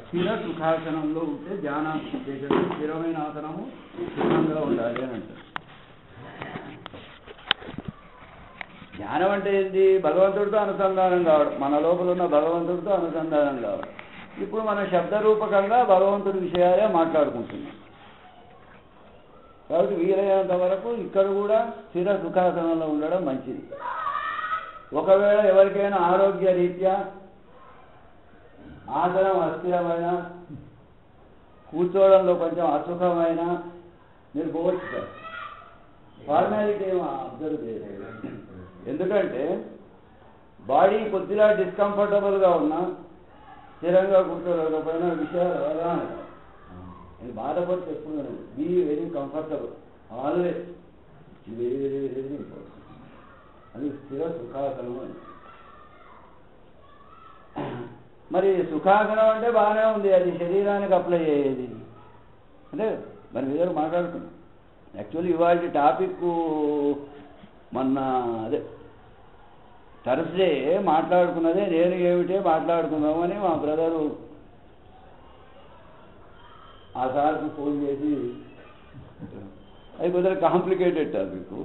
స్థిర సుఖాసనంలో ఉంటే ధ్యానం చేసేది స్థిరమైన ఆసనము సుఖంగా ఉండాలి అని అంటారు. ధ్యానం అంటే ఏంటి? భగవంతుడితో అనుసంధానం కావడం, మన లోపల ఉన్న భగవంతుడితో అనుసంధానం కావడం. ఇప్పుడు మనం శబ్దరూపకంగా భగవంతుడి విషయాలే మాట్లాడుకుంటున్నాం కాబట్టి వీలైనంత వరకు ఇక్కడ కూడా స్థిర సుఖాసనంలో ఉండడం మంచిది. ఒకవేళ ఎవరికైనా ఆరోగ్య రీత్యా ఆసనం అస్థిరమైన, కూర్చోవడంలో కొంచెం అసుఖమైన మీరు పోవచ్చు సార్, ఫార్మాలిటీ ఏమో అబ్జర్వ్ చేయలేదు. ఎందుకంటే బాడీ కొద్దిగా డిస్కంఫర్టబుల్గా ఉన్నా, స్థిరంగా కూర్చోలేకపోయినా విషయాలు అవగాహన. నేను బాధపడితే ఎప్పుడు be very comfortable always, very very very important. అది స్థిర సుఖాసనం అని. మరి సుఖాసనం అంటే బాగానే ఉంది, అది శరీరానికి అప్లై అయ్యేది అంటే మరి మీద మాట్లాడుతున్నాం. యాక్చువల్లీ ఇవాళ టాపిక్ మొన్న అదే థర్స్డే మాట్లాడుకున్నదే నేను ఏమిటే మాట్లాడుకుందామని మా బ్రదరు ఆ సార్కి ఫోన్ చేసి, అది కొద్దిగా కాంప్లికేటెడ్ టాపిక్.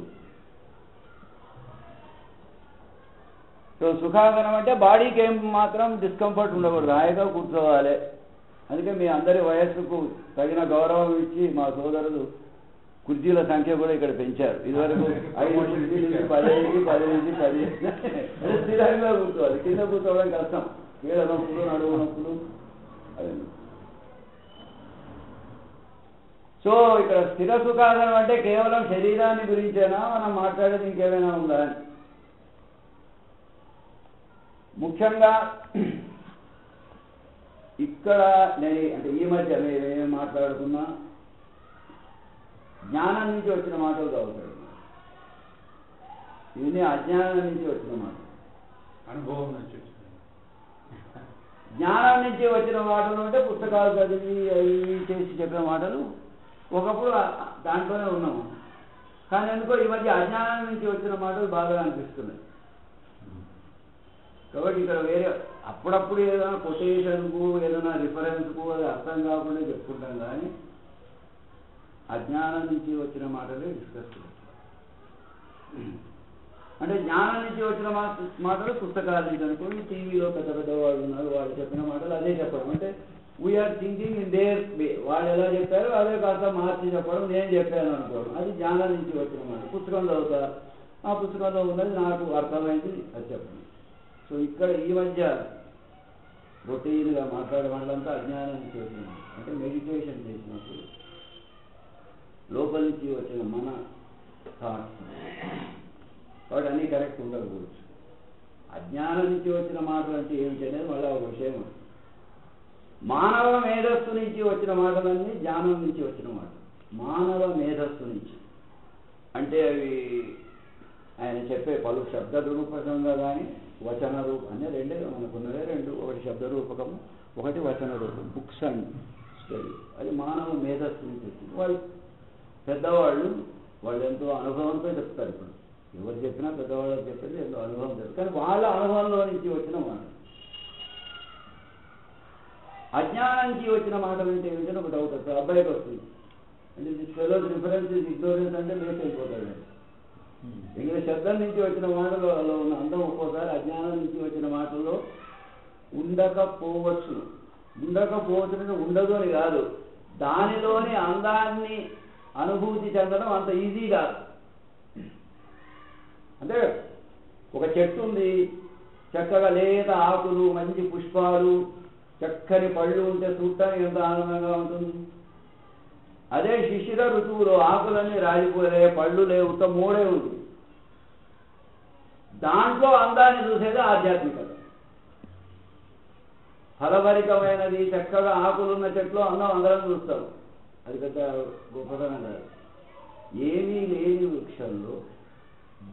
సో సుఖాసనం అంటే బాడీకి ఏం మాత్రం డిస్కంఫర్ట్ ఉండకూడదు, హాయిగా కూర్చోవాలి. అందుకే మీ అందరి వయస్సుకు తగిన గౌరవం ఇచ్చి మా సోదరులు కుర్చీల సంఖ్య కూడా ఇక్కడ పెంచారు. ఇదివరకు 5 కుర్చీలు 10 నుంచి 10 స్థిరంగా కూర్చోవాలి. కింద కూర్చోవడం కష్టం, కీళ్ళ నొప్పులు, నడుము నొప్పులు. సో ఇక్కడ స్థిర సుఖాసనం అంటే కేవలం శరీరాన్ని గురించేనా మనం మాట్లాడేది ఇంకేమైనా ఉందా అని. ముఖ్యంగా ఇక్కడ నేను అంటే ఈ మధ్య మేమేం మాట్లాడుకున్నా జ్ఞానం నుంచి వచ్చిన మాటలు కావుతాయి. ఇవన్నీ అజ్ఞానం నుంచి వచ్చిన మాటలు, అనుభవం నుంచి వచ్చిన. జ్ఞానం నుంచి వచ్చిన మాటలు అంటే పుస్తకాలు చదివి అవి చేసి చెప్పిన మాటలు ఒకప్పుడు దాంట్లోనే ఉన్నాము. కానీ ఎందుకో ఈ మధ్య అజ్ఞానం నుంచి వచ్చిన మాటలు బాగా అనిపిస్తున్నాయి. కాబట్టి ఇక్కడ వేరే అప్పుడప్పుడు ఏదైనా కొటేషన్కు ఏదైనా రిఫరెన్స్కు అది అర్థం కాకుండా చెప్పుకుంటాం, కానీ అజ్ఞానం నుంచి వచ్చిన మాటలే డిస్కస్ చేస్తాం. అంటే జ్ఞానం నుంచి వచ్చిన మాటలు పుస్తకాల నుంచి అనుకోండి, టీవీలో పెద్ద పెద్ద వాళ్ళు ఉన్నారు, వాళ్ళు చెప్పిన మాటలు అదే చెప్పడం. అంటే we are thinking in their way, వాళ్ళు ఎలా చెప్పారో అదే కాస్త మార్చి చెప్పడం, నేను చెప్పాను అనుకోవడం, అది జ్ఞానం నుంచి వచ్చిన మాట. పుస్తకం చదువుతా, ఆ పుస్తకంలో ఉన్నది నాకు అర్థమైంది అది చెప్పడం. సో ఇక్కడ ఈ మధ్య రొటీన్గా మాట్లాడే వాళ్ళంతా అజ్ఞానం నుంచి వచ్చిన, అంటే మెడిటేషన్ చేసినప్పుడు లోపల నుంచి వచ్చిన మన థాట్స్, కాబట్టి అన్నీ కరెక్ట్ ఉండకపోవచ్చు. అజ్ఞానం నుంచి వచ్చిన మాటలు అంటే ఏమిటి అనేది మళ్ళీ ఒక విషయం. మానవ మేధస్సు నుంచి వచ్చిన మాటలన్నీ జ్ఞానం నుంచి వచ్చిన మాట. మానవ మేధస్సు నుంచి అంటే అవి ఆయన చెప్పే పలు శబ్ద రూపకంగా కానీ వచన రూపం అనే రెండే మనకున్నదే రెండు, ఒకటి శబ్ద రూపకము, ఒకటి వచన రూపం. బుక్స్ అండ్ స్టడీ అది మానవ మేధస్సు నుంచి వచ్చింది. వాళ్ళు పెద్దవాళ్ళు వాళ్ళు ఎంతో అనుభవంతో చెప్తారు. ఇప్పుడు ఎవరు చెప్పినా పెద్దవాళ్ళకి చెప్పేది ఎంతో అనుభవం చెప్తారు, కానీ వాళ్ళ అనుభవంలో నుంచి వచ్చిన మాట. అజ్ఞానం నుంచి వచ్చిన మాటలు అంటే ఏమిటని ఒక డౌట్ వస్తుంది, అబ్బాయికి వస్తుంది. అంటే this fellows reference is ignorance అంటే లేట్ అయిపోతాడు. ఎందుకంటే శబ్దం నుంచి వచ్చిన మాటలలో ఉన్న అందం ఒక్కోసారి అజ్ఞానం నుంచి వచ్చిన మాటల్లో ఉండకపోవచ్చు. ఉండకపోవచ్చు ఉండదు అని కాదు, దానిలోని అందాన్ని అనుభూతి చెందడం అంత ఈజీ కాదు. అంటే ఒక చెట్టు ఉంది, చక్కగా లేత ఆకులు, మంచి పుష్పాలు, చక్కని పళ్ళు ఉంటే చూడటానికి ఎంత ఆనందంగా ఉంటుంది. అదే శిశిర ఋతువులో ఆకులన్నీ రాలిపోలే, పళ్ళు లేవు, మూడే ఉంది. దాంట్లో అందాన్ని చూసేది ఆధ్యాత్మికత. ఫలభరితమైనది చక్కగా ఆకులున్న చెట్లు అందం అందరం చూస్తాం, అది పెద్ద గొప్పతనం కాదు. ఏమీ లేని వృక్షంలో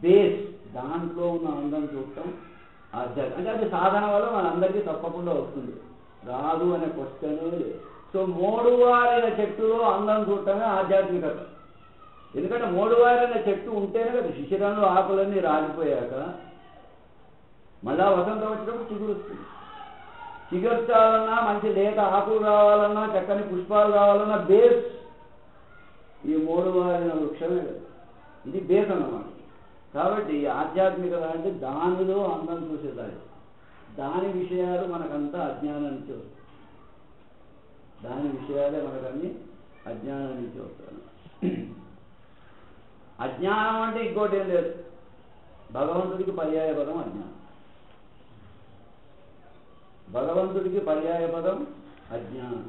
బేస్ దాంట్లో ఉన్న అందం చూడటం ఆధ్యాత్మిక. అంటే అది సాధన వల్ల మనందరికీ తప్పకుండా వస్తుంది, రాదు అనే క్వశ్చనే లేదు. సో మోడువారిన చెట్టులో అందం చూడటమే ఆధ్యాత్మికత. ఎందుకంటే మోడువారిన చెట్టు ఉంటేనే కదా శిశిరంలో ఆకులన్నీ రాలిపోయాక మళ్ళా వసంతం వచ్చినప్పుడు చిగురు వస్తుంది. చిగుర్చాలన్నా, మంచి లేత ఆకులు రావాలన్నా, చక్కని పుష్పాలు రావాలన్నా బేస్ ఈ 3 వారిన వృక్షమే కదా. ఇది బేస్ అన్నమాట. కాబట్టి ఆధ్యాత్మికత అంటే దానిలో అందం చూసేదాన్ని, దాని విషయాలు మనకంతా అజ్ఞానం నుంచి వస్తాయి. దాని విషయాలే మనకన్నీ అజ్ఞానం నుంచి వస్తాను. అజ్ఞానం అంటే ఇంకోటి ఏం లేదు, భగవంతుడికి పర్యాయ పదం అజ్ఞానం. భగవంతుడికి పర్యాయ పదం అజ్ఞానం,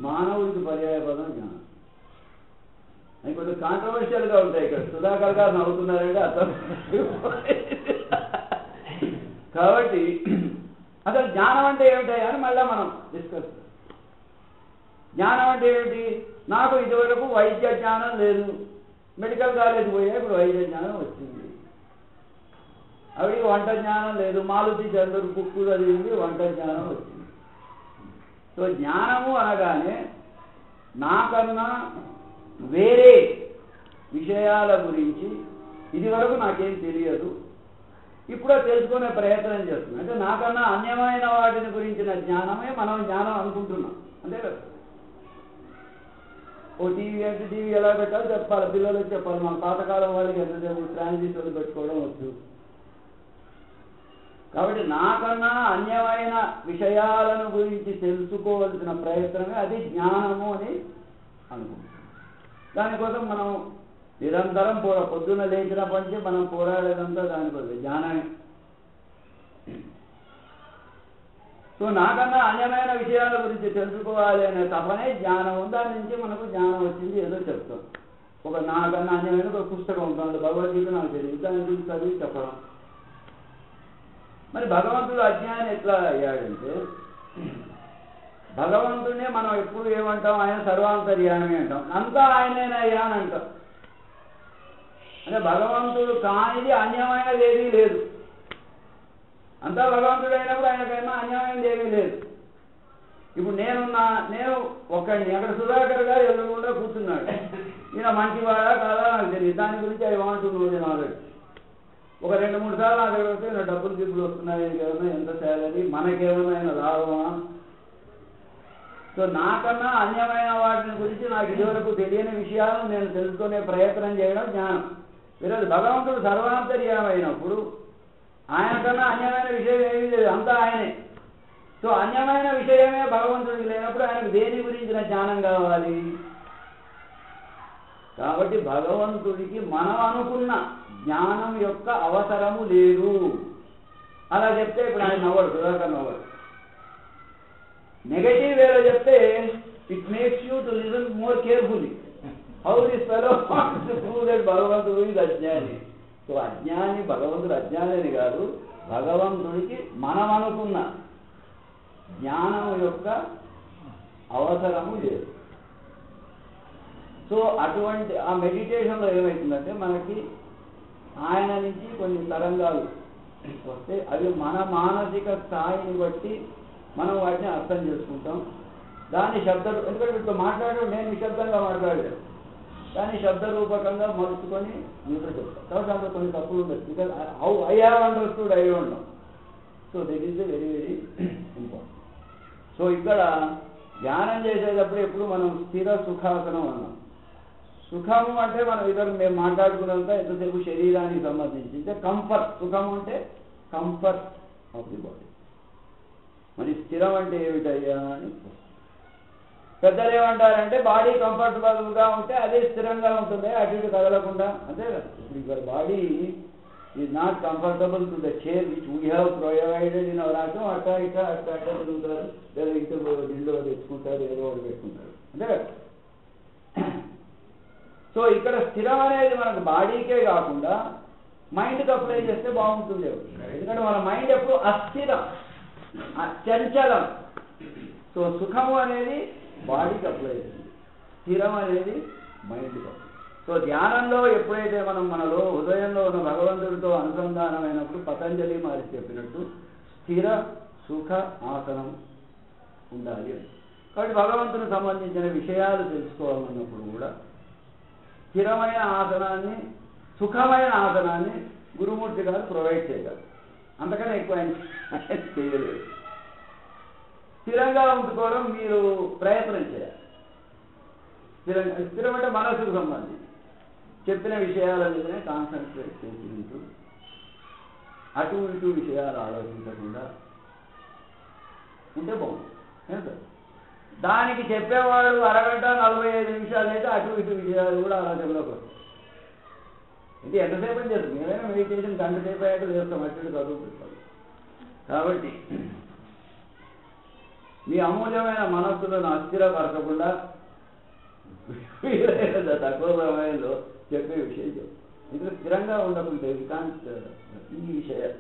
మానవుడికి పర్యాయ పదం జ్ఞానం. అవి కొంచెం కాంట్రవర్షియల్గా ఉంటాయి. ఇక్కడ సుధాకర్ గారు నవ్వుతున్నారంటే అర్థం. కాబట్టి అసలు జ్ఞానం అంటే ఏమిటాయి అని మళ్ళీ మనం డిస్కస్. జ్ఞానం అంటే ఏమిటి? నాకు ఇదివరకు వైద్య జ్ఞానం లేదు, మెడికల్ కాలేజ్ పోయా ఇప్పుడు వైద్య జ్ఞానం వచ్చింది. అవి వంట జ్ఞానం లేదు, మారుతి చంద్రుడు కుక్కు చదివింది, వంట జ్ఞానం వచ్చింది. సో జ్ఞానము అనగానే నాకన్నా వేరే విషయాల గురించి ఇదివరకు నాకేం తెలియదు, ఇప్పుడో తెలుసుకునే ప్రయత్నం చేస్తున్నాం. అంటే నాకన్నా అన్యమైన వాటిని గురించిన జ్ఞానమే మనం జ్ఞానం అనుకుంటున్నాం, అంతే కదా. ఓ టీవీ అంటే టీవీ ఎలా పెట్టాలో చెప్పాలి, పిల్లలకు చెప్పాలి. మన పాతకాలం వాళ్ళకి ఎంతసేపు ట్రాన్సిస్టర్లు పెట్టుకోవడం వచ్చు. కాబట్టి నాకన్నా అన్యమైన విషయాలను గురించి తెలుసుకోవాల్సిన ప్రయత్నమే అది జ్ఞానము అని అనుకుంటున్నాం. దానికోసం మనం నిరంతరం పొద్దున్న లేచినప్పటి నుంచి మనం పోరాడేదంతా దానికోసం జ్ఞానమే. సో నాకన్నా అన్యమైన విషయాల గురించి తెలుసుకోవాలి అనే తపనే జ్ఞానం. దాని నుంచి మనకు జ్ఞానం వచ్చింది ఏదో చెప్తాం. ఒక నాకన్నా అన్యమైన ఒక పుస్తకం ఉంటుంది, భగవద్గీత నాకు తెలియదు, దాని గురించి చదివి చెప్పడం. మరి భగవంతుడు అజ్ఞాని ఎట్లా అయ్యాడంటే, భగవంతుడినే మనం ఎప్పుడు ఏమంటాం, ఆయన సర్వాంతర్యామి అంటాం, అంతా ఆయనేనయ్యా అని అంటాం. అంటే భగవంతుడు కానిది అన్యమైనది ఏదీ లేదు. అంతా భగవంతుడు అయినప్పుడు ఆయనకైనా అన్యమైనది ఏమీ లేదు. ఇప్పుడు నేను ఒక్కడిని, అక్కడ సుధాకర్ గారు ఎదురుగుండా కూర్చున్నాడు. ఈయన మంచివాడా కాదా నాకు తెలియదు, దాని గురించి అవి ఏమంటున్నాడు నాలెడ్జ్. ఒక 2-3 సార్లు నా దగ్గర వస్తే నా డబ్బులు గిబ్బులు వస్తున్నాయి, ఏమన్నా ఎంత శాలరీ, మనకేమన్నా ఆయన లాభమా. సో నాకన్నా అన్యమైన వాటిని గురించి నాకు ఇదివరకు తెలియని విషయాలను నేను తెలుసుకునే ప్రయత్నం చేయడం జ్ఞానం. ఈరోజు భగవంతుడు సర్వాంతర్యమైనప్పుడు ఆయనకన్నా అన్యమైన విషయం ఏమీ లేదు, అంతా ఆయనే. సో అన్యమైన విషయమే భగవంతుడికి లేనప్పుడు ఆయనకు దేని గురించిన జ్ఞానం కావాలి? కాబట్టి భగవంతుడికి మనం అనుకున్న జ్ఞానం యొక్క అవసరము లేదు. అలా చెప్తే ఇప్పుడు ఆయన నవ్వడు, సుధాకర్ నవ్వడు. నెగటివ్ వేలో చెప్తే it makes you to listen more carefully. How this fellow wants to prove that భగవంతుడు ఈజ్ అజ్ఞాని. సో అజ్ఞాని భగవంతుడు అజ్ఞాని అని కాదు, భగవంతుడికి మనం అనుకున్న జ్ఞానం యొక్క అవసరము లేదు. సో అటువంటి ఆ మెడిటేషన్లో ఏమవుతుందంటే మనకి ఆయన నుంచి కొన్ని తరంగాలు వస్తే అవి మన మానసిక స్థాయిని బట్టి మనం వాటిని అర్థం చేసుకుంటాం. దాని ఎందుకంటే వీటితో మాట్లాడడం నేను నిశ్శబ్దంగా మాట్లాడలేదు, దాన్ని శబ్దరూపకంగా మలుచుకొని మీతో చెప్తాను. కాబట్టి దాంట్లో కొన్ని తప్పులు ఉండదు. Because how I have understood I don't know. So that is very very important. సో ఇక్కడ ధ్యానం చేసేటప్పుడు ఎప్పుడు మనం స్థిర సుఖాసనం అన్నాం. సుఖము అంటే మనం మేము మాట్లాడుకున్నంత ఎంతసేపు శరీరానికి సంబంధించి అంటే కంఫర్ట్. సుఖము అంటే కంఫర్ట్ ఆఫ్ ది బాడీ. మరి స్థిరం అంటే ఏమిటయ్యా అని పెద్దలు ఏమంటారంటే బాడీ కంఫర్టబుల్గా ఉంటే అదే స్థిరంగా ఉంటుంది, అటు ఇటు కదలకుండా, అంతే కదా. ఇప్పుడు ఇక్కడ body is not comfortable to the chair which we have provided in our atom. అట్టా ఇట్టా తిరుగుతారు, లేదా ఇంట్లో దిండు తెచ్చుకుంటారు, ఏదో ఒకటి పెట్టుకుంటారు, అంతే కదా. సో ఇక్కడ స్థిరం అనేది మనకు బాడీకే కాకుండా మైండ్కి అప్లై చేస్తే బాగుంటుంది. ఎందుకంటే మన మైండ్ ఎప్పుడు అస్థిరం, చంచలం. సో సుఖము అనేది బాడీకి అప్లై చేస్తుంది, స్థిరం అనేది మైండ్కి అప్లై. సో ధ్యానంలో ఎప్పుడైతే మనం మనలో హృదయంలో ఉన్న భగవంతుడితో అనుసంధానమైనప్పుడు పతంజలి మహర్షి చెప్పినట్టు స్థిర సుఖ ఆసనం ఉండాలి అని. కాబట్టి భగవంతునికి సంబంధించిన విషయాలు తెలుసుకోవాలన్నప్పుడు కూడా స్థిరమైన ఆసనాన్ని, సుఖమైన ఆసనాన్ని గురుమూర్తి గారు ప్రొవైడ్ చేయగలరు. అంతకన్నా ఎక్కువ ఆయన చేయలేదు. స్థిరంగా ఉంచుకోవడం మీరు ప్రయత్నం చేయాలి. స్థిరం అంటే మనసుకు సంబంధించి చెప్పిన విషయాల మీదనే కాన్సన్ట్రేట్ చేసి ఉంటూ అటు ఇటు విషయాలు ఆలోచించకుండా ఉంటే బాగుంటుంది. దానికి చెప్పేవాడు అరగంట 45 నిమిషాలు అయితే అటు ఇటు విషయాలు కూడా ఆలోచనలోకి వస్తాయి. ఇది ఎంతసేపు అని చేస్తుంది, ఏదైనా మెడిటేషన్ గంట సేపు అయ్యాక చేస్తాం, అటు చదువుకుంటాం. కాబట్టి మీ అమూల్యమైన మనస్సులను అస్థిరపరచకుండా తక్కువ సమయంలో చెప్పే విషయం చెప్పు. ఇది స్థిరంగా ఉండకుంటే ఈ విషయాలు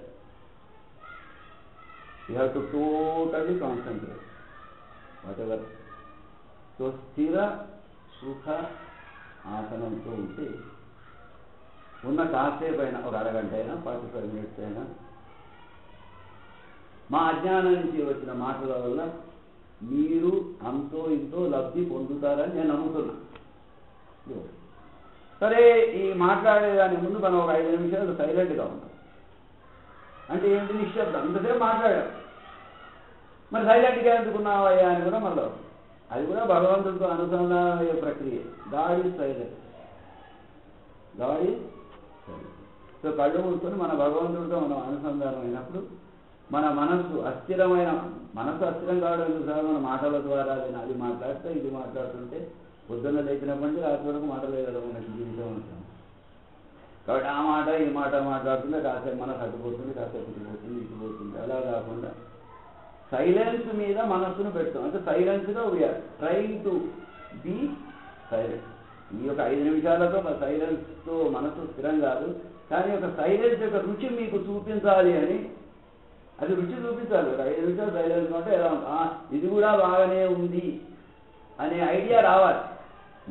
you have to totally concentrate whatever. So స్థిర సుఖ ఆసనంతో ఉంటే ఉన్న కాసేపు అయినా, ఒక అరగంట అయినా 45 minutes అయినా, మా అజ్ఞానం నుంచి వచ్చిన మాటల వల్ల మీరు అంతో ఇంతో లబ్ధి పొందుతారని నేను నమ్ముతున్నా. సరే, ఈ మాట్లాడేదాని ముందు మనం ఒక 5 నిమిషాలు సైలెంట్గా ఉంటాం. అంటే ఏంటి? నిశ్శబ్దం. ఇంతసేపు మాట్లాడాం, మరి సైలెంట్గా ఎందుకున్నావయ్యా అని కూడా మళ్ళీ అది కూడా భగవంతుడితో అనుసంధానం అయ్యే ప్రక్రియ. God is silent, God is silent. So కళ్ళు మూసుకొని మన భగవంతుడితో మనం అనుసంధానం అయినప్పుడు మన మనస్సు అస్థిరమైన అస్థిరం కావడం సార్ మన మాటల ద్వారా అది మాట్లాడితే ఇది మాట్లాడుతుంటే పొద్దున్న లేచినప్పటి నుంచి రాత్రి వరకు మాటలే కదా మనకి జీవితం ఉంటాం. కాబట్టి ఆ మాట ఈ మాట మాట్లాడుతుంటే కాసేపు మనసు అడ్డుపోతుంది, కాసేపు ఇటుపోతుంది, ఇటుపోతుంది. అలా కాకుండా సైలెన్స్ మీద మనస్సును పెడతాం. అంటే సైలెన్స్గా we're trying to be silent. ఈ యొక్క 5 నిమిషాలతో సైలెన్స్తో మనసు స్థిరం కాదు, కానీ ఒక సైలెన్స్ యొక్క రుచి మీకు చూపించాలి అని, అది రుచి చూపించాలి. ఒక 5 నిమిషాలు సైలెన్స్ ఉంటే ఎలా ఉంటుంది, ఇది కూడా బాగానే ఉంది అనే ఐడియా రావాలి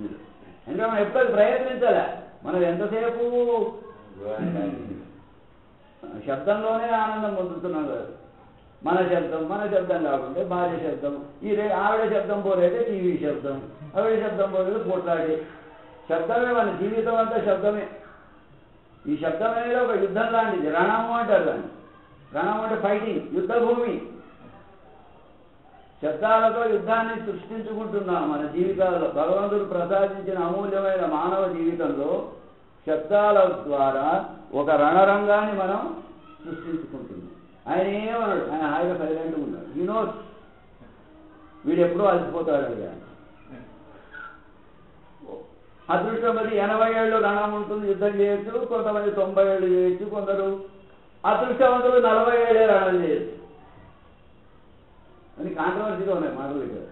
మీరు. ఎందుకంటే మనం ఎప్పుడు ప్రయత్నించాలి. మనం ఎంతసేపు శబ్దంలోనే ఆనందం పొందుతున్నాం కదా. మన శబ్దం కాకుంటే భార్య శబ్దం, ఆవిడ శబ్దం పోరైతే టీవీ శబ్దం, ఆవిడ శబ్దం పోలేదు పోట్లాడే శబ్దమే. మన జీవితం అంతా శబ్దమే. ఈ శబ్దం అనేది ఒక యుద్ధం లాంటిది. రణము అంటారు దాన్ని. రణం అంటే ఫైటింగ్, యుద్ధ భూమి. శబ్దాలతో యుద్ధాన్ని సృష్టించుకుంటున్నాం మన జీవితాల్లో. భగవంతుడు ప్రసాదించిన అమూల్యమైన మానవ జీవితంలో శబ్దాల ద్వారా ఒక రణరంగాన్ని మనం సృష్టించుకుంటున్నాం. ఆయన ఏమన్నాడు? ఆయన హాయిగా సైలెంట్గా ఉన్నాడు. యు నోస్ వీడు ఎప్పుడూ అలసిపోతాడు. అడిగా అదృష్టపతి 80 ఏళ్ళు రణం ఉంటుంది, యుద్ధం చేయొచ్చు. కొంతమంది 90 ఏళ్ళు చేయొచ్చు. కొందరు అదృష్టవంతులు 40 ఏళ్ళే రణం చేయొచ్చు. అని కాంట్రవర్సీగా ఉన్నాయి మాటలు ఇక్కడ.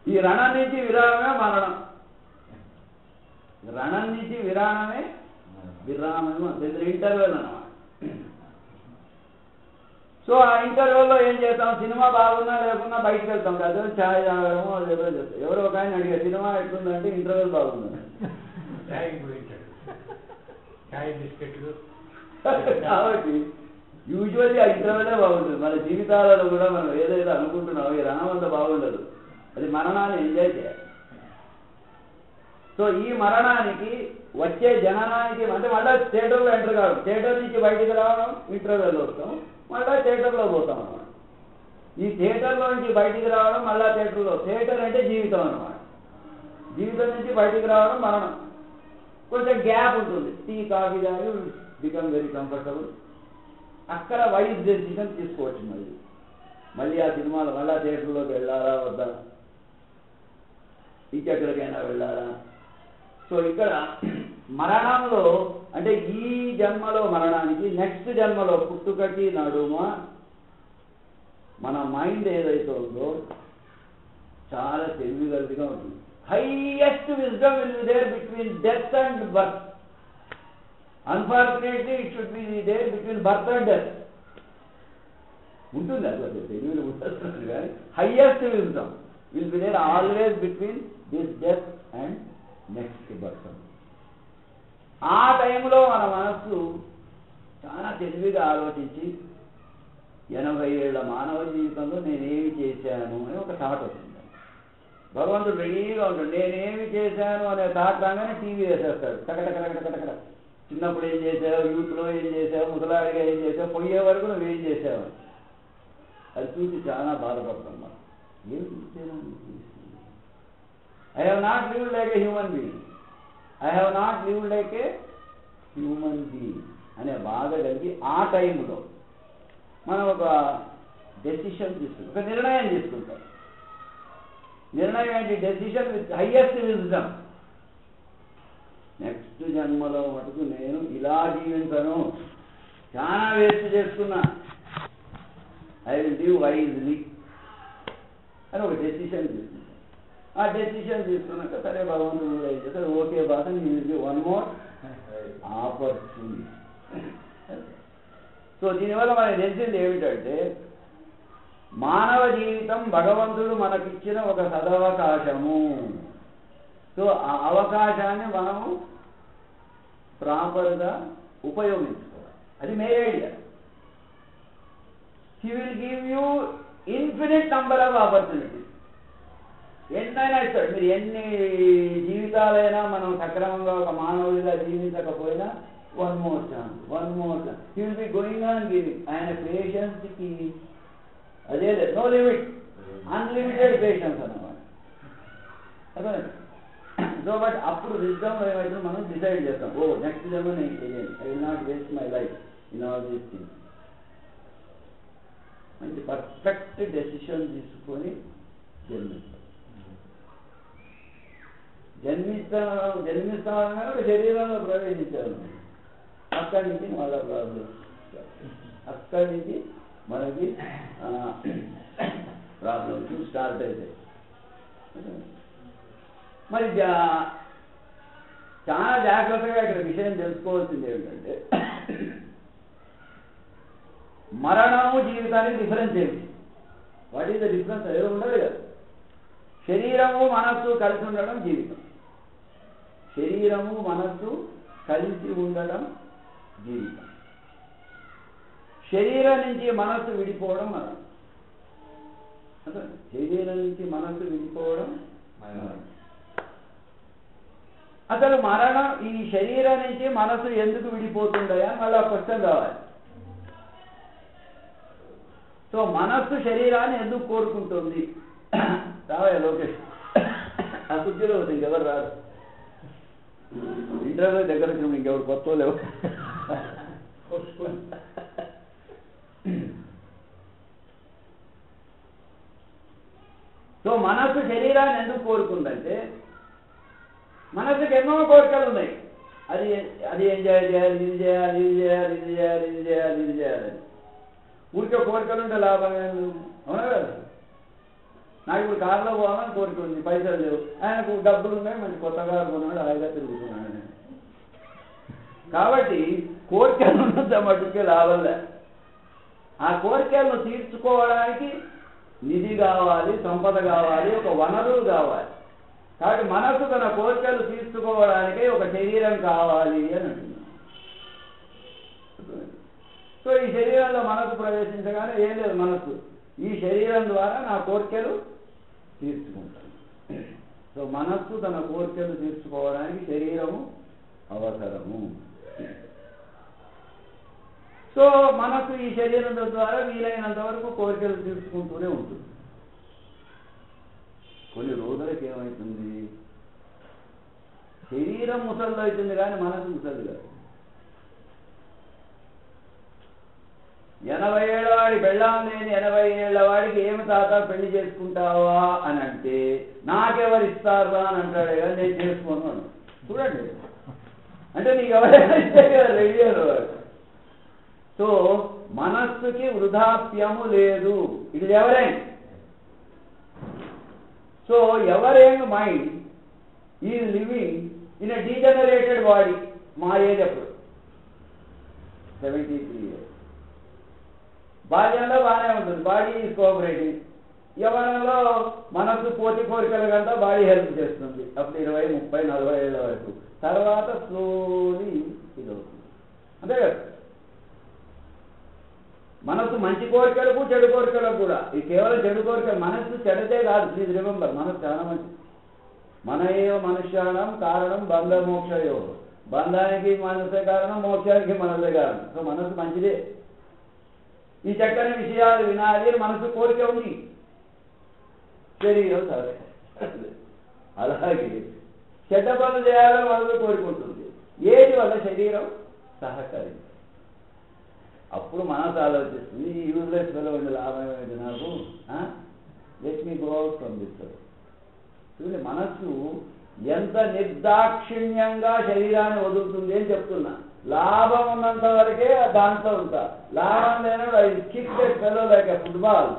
ఈ రణం నుంచి విరామమే మరణం. రణం నుంచి విరామమే విరామము. ఇంటర్వెల్ అన్నమాట. సో ఆ ఇంటర్వెల్లో ఏం చేస్తాం? సినిమా బాగున్నా లేకున్నా బయటకు వెళ్తాం కదా, ఛాయ్ తాగడము అది ఏదో చేస్తాం. ఎవరో ఒక ఆయన అడిగా సినిమా ఎట్లుందంటే ఇంటర్వెల్ బాగుంది. కాబట్టి యూజువల్లీ ఆ ఇంటర్వెలే బాగుంటుంది. మన జీవితాలలో కూడా మనం ఏదైతే అనుకుంటున్నామో ఈ రణం అంతా బాగుండదు. అది మరణాన్ని ఎంజాయ్ చేయాలి. సో ఈ మరణానికి వచ్చే జననానికి అంటే మళ్ళీ థియేటర్లో ఎంటర్ కావడం, థియేటర్ నుంచి బయటికి రావడం, ఇంటర్వెల్లో వస్తాం, మళ్ళీ థియేటర్లో పోతాం అన్నమాట. ఈ థియేటర్లో నుంచి బయటికి రావడం, మళ్ళీ థియేటర్లో. థియేటర్ అంటే జీవితం అన్నమాట. జీవితం నుంచి బయటికి రావడం మరణం. కొంచెం గ్యాప్ ఉంటుంది. టీ కాఫీ తాగి బికమ్ వెరీ కంఫర్టబుల్. అక్కడ వైజ్ డెసిషన్ తీసుకోవచ్చు. మళ్ళీ ఆ సినిమాలో మళ్ళీ థియేటర్లోకి వెళ్ళాలా వద్దా, ఇంకెక్కడికైనా వెళ్ళాలా. సో ఇక్కడ మరణంలో అంటే ఈ జన్మలో మరణానికి, నెక్స్ట్ జన్మలో పుట్టుకకి నడుమ మన మైండ్ ఏదైతే ఉందో చాలా తెలివిగలదిగా ఉంటుంది. Highest wisdom will be there between death and birth. Unfortunately it should be there between birth and death. ఉంటుంది అసలు తెలివిని ఉంటుంది, కానీ highest wisdom will be there always between this death and next birth. ఆ టైంలో మన మనస్సు చాలా తెలివిగా ఆలోచించి 80 ఏళ్ల మానవ జీవితంలో నేనేమి చేశాను అని ఒక థాట్ వస్తుంది. భగవంతుడు రెడీగా ఉంటాడు. నేనేమి చేశాను అనే థాట్ రాగానే టీవీ వేసేస్తాడు. టకటకటకటకటకట చిన్నప్పుడు ఏం చేసావు, యూత్లో ఏం చేసావు, ముసలాడిగా ఏం చేసావు, పోయే వరకు నువ్వు ఏం చేసావు, అది చూసి చాలా బాధపడతాం మనం. ఏం చూసాను, I have not lived like a human being, I have not lived like a human being అనే బాధ కలిగి ఆ టైంలో మనం ఒక డెసిషన్ తీసుకుంటాం, ఒక నిర్ణయం తీసుకుంటాం. నిర్ణయం ఏంటి? Decision with highest wisdom. Next జన్మలో మటుకు నేను ఇలా జీవించను, చాలా వేస్ట్ చేసుకున్నా, ఐ విల్ లివ్ వైజ్లీ అని ఒక డెసిషన్ తీసుకుంటాను. ఆ డెసిషన్ తీసుకున్నాక సరే భగవంతుడు ఏం చేస్తారు, ఓకే బాధ నేను వన్ మోర్ ఆపర్చునిటీ. సో దీనివల్ల మనకి తెలిసింది ఏమిటంటే మానవ జీవితం భగవంతుడు మనకిచ్చిన ఒక సదవకాశము. సో ఆ అవకాశాన్ని మనము ప్రాపర్గా ఉపయోగించుకోవాలి. అది my idea. He will give you infinite number of opportunities. ఎన్నైనా ఇస్తాడు. మీరు ఎన్ని జీవితాలైనా మనం సక్రమంగా ఒక మానవుడిగా జీవించకపోయినా one more chance, one more chance. He will be going on giving. ఆయన పేషెన్స్కి అదే నో లిమిట్, అన్లిమిటెడ్ పేషెన్స్ అన్నమాట. అదే. సో బట్ అప్పుడు విజ్డమ్ ఏమైతే మనం డిసైడ్ చేస్తాం, ఓ నెక్స్ట్ జన్మ నేను చేయాలి, I will not waste my life in all these things. మంచి పర్ఫెక్ట్ డెసిషన్ తీసుకొని జన్మిస్తామని ఒక శరీరంలో ప్రవేశించారు. అక్కడి నుంచి మళ్ళా ప్రాబ్లం, అక్కడి నుంచి మనకి ప్రాబ్లమ్స్ స్టార్ట్ అవుతాయి. మరి చాలా జాగ్రత్తగా ఇక్కడ విషయం తెలుసుకోవాల్సింది ఏమిటంటే మరణము జీవితానికి డిఫరెన్స్ ఏమిటి? What is the difference? ఏదో ఉండదు కదా. శరీరము మనస్సు కలిసి ఉండడం జీవితం, శరీరము మనస్సు కలిసి ఉండడం జీవితం. శరీరం నుంచి మనస్సు విడిపోవడం మరణం. శరీరం నుంచి మనస్సు విడిపోవడం మరణం. అసలు మరణం, ఈ శరీరం నుంచి మనస్సు ఎందుకు విడిపోతుందయా మళ్ళీ ఆ క్వశ్చన్ రావాలి. సో మనస్సు శరీరాన్ని ఎందుకు కోరుకుంటుంది? రావయ్య లోకేష్, ఆ కుర్చీలో ఇంకెవరు రాదు. ఇంటర్వ్యూ దగ్గర వచ్చినప్పుడు ఇంకెవరు కొత్త లేవు. సో మనస్సు శరీరాన్ని ఎందుకు కోరుకుందంటే మనస్సుకి ఎన్నో కోరికలు ఉన్నాయి. అది ఎంజాయ్ చేయాలి, ఇది చేయాలి, ఇది చేయాలి, ఇది చేయాలి, ఇది చేయాలి, ఇది చేయాలని. ఊరికే కోరికలు ఉంటే లాభం అవునా కదా? నాకు ఇప్పుడు కారులో పోవాలని కోరిక ఉంది, పైసలు లేవు. ఆయనకు డబ్బులు ఉన్నాయి, మంచి కొత్త కారు కొన్నాడు, హాయిగా తిరుగుతున్నాడు. కాబట్టి కోరికలు ఉన్నంత మటుకే లాభం లేదు. ఆ కోరికలను తీర్చుకోవడానికి నిధి కావాలి, సంపద కావాలి, ఒక వనరులు కావాలి. కాబట్టి మనసు తన కోరికలు తీర్చుకోవడానికే ఒక శరీరం కావాలి అని అంటున్నాను. సో ఈ శరీరంలో మనసు ప్రవేశించగానే ఏం లేదు, మనసు ఈ శరీరం ద్వారా నా కోరికలు తీర్చుకుంటాను. సో మనస్సు తన కోరికలు తీర్చుకోవడానికి శరీరము అవసరము. సో మనసు ఈ శరీరం ద్వారా వీలైనంత వరకు కోరికలు తీర్చుకుంటూనే ఉంటుంది. కొన్ని రోజులకి ఏమవుతుంది, శరీరం ముసలిలో అవుతుంది కానీ మనసు ముసలి కాదు. 80 ఏళ్ల వాడి పెళ్ళాం లేని 80 ఏళ్ల వాడికి ఏమి తాత పెళ్లి చేసుకుంటావా అని అంటే నాకెవరిస్తారా అని అంటాడే కానీ నేను చేసుకోను అని. చూడండి, అంటే నీకు ఎవరైనా ఇస్తే కదా రెడీ వాడు. సో మనస్సుకి వృద్ధాప్యము లేదు. It is ever end. So ever end mind is living in a degenerated body. మా ఏజ్ అప్పుడు 73 years. బాల్యంలో బాగానే ఉంటుంది, బాడీ ఈజ్ కోఆపరేటింగ్. యవ్వనంలో మనసు పోటీ కోరికల కంటే బాడీ హెల్ప్ చేస్తుంది. అప్పుడు 20, 30, 40 ఏళ్ళ వరకు. తర్వాత స్లోలీ ఇది అవుతుంది. అంతే కదా? మనసు మంచి కోరికలకు చెడు కోరికలకు కూడా. ఇది కేవలం చెడు కోరికలు. మనస్సు చెడతే కాదు, ప్లీజ్ రిమెంబర్, మనసు చాలా మంచిది. మన ఏవ మనుష్యానం కారణం బంధమోక్షయో. బంధానికి మనసే కారణం, మోక్షానికి మనసే కారణం. సో మనసు మంచిదే. ఈ చక్కని విషయాలు వినాలి మనసు కోరిక ఉంది, శరీరం సరే. అలాగే చెడ్డ పనులు చేయాలని మనసు కోరుకుంటుంది. ఏది వల్ల శరీరం సహకరించింది. అప్పుడు మనసు ఆలోచిస్తుంది, ఈ యూజ్లెస్ వల్ల ఉండే లాభం ఏమైంది నాకు, let me go out from this. చూడండి మనస్సు ఎంత నిర్దాక్షిణ్యంగా శరీరాన్ని వదులుతుంది అని చెప్తున్నా. లాభం ఉన్నంత వరకే దాంట్లో ఉంటా, లాభం లేనప్పుడు I kick that fellow like a football.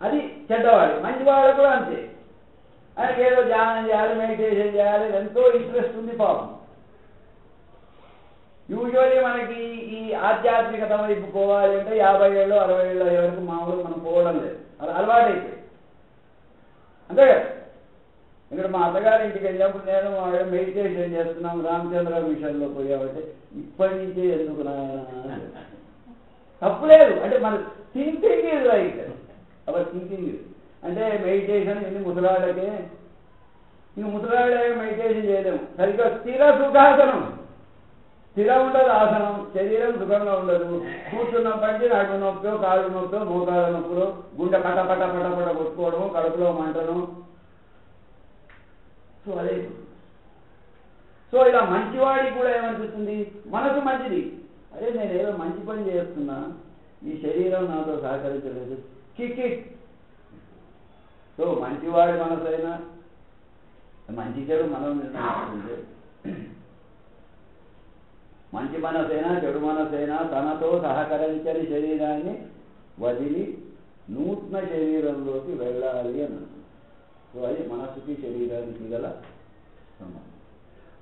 అది చెడ్డవాడు. మంచివాడు కూడా అంతే. ఆయనకి ఏదో ధ్యానం చేయాలి, మెడిటేషన్ చేయాలి, ఎంతో ఇంట్రెస్ట్ ఉంది పాపం. యూజువల్లీ మనకి ఈ ఆధ్యాత్మికత వైపు పోవాలి అంటే 50 ఏళ్ళు 60 ఏళ్ళు అయ్యే వరకు మామూలుగా మనం పోవడం లేదు, అది అలవాటైపోయి. అంతే కదా. ఇక్కడ మా అత్తగారి ఇంటికి వెళ్ళినప్పుడు నేను మెడిటేషన్ చేస్తున్నాం, రామచంద్ర మిషన్లో పోయామంటే ఇప్పటి నుంచే ఎందుకు నాయన, తప్పులేదు. అంటే మన థింకింగ్ ఇది రైట్, అవర్ థింకింగ్. అంటే మెడిటేషన్ ఎన్ని ముసలాళ్ళకే, ఇంక ముసలాళ్ళే మెడిటేషన్ చేయలేము. సరిగ్గా స్థిర సుఖాసనం, స్థిరం ఉండదు ఆసనం, శరీరం సుఖంగా ఉండదు. కూర్చున్నప్పటికీ నడుము నొప్పి, కాళ్ళు నొప్పి, మోకాళ్ళ నొప్పులు, గుండె పట పట పట పట కొట్టుకోవడం, కడుపులో మంటను. సో అదే. సో ఇలా మంచివాడికి కూడా ఏమనిపిస్తుంది, మనసు మంచిది, అదే నేను ఏదో మంచి పని చేస్తున్నా, ఈ శరీరం నాతో సహకరించలేదు, కిక్. సో మంచివాడి మనసైనా, మంచి చెడు మనం నిర్ణయించుకుంటే, మంచి మనసైనా చెడు మనసైనా తనతో సహకరించని శరీరాన్ని వదిలి నూతన శరీరంలోకి వెళ్ళాలి అని అంటుంది. సో అది మనసుకి శరీరానికి గల సంబంధం.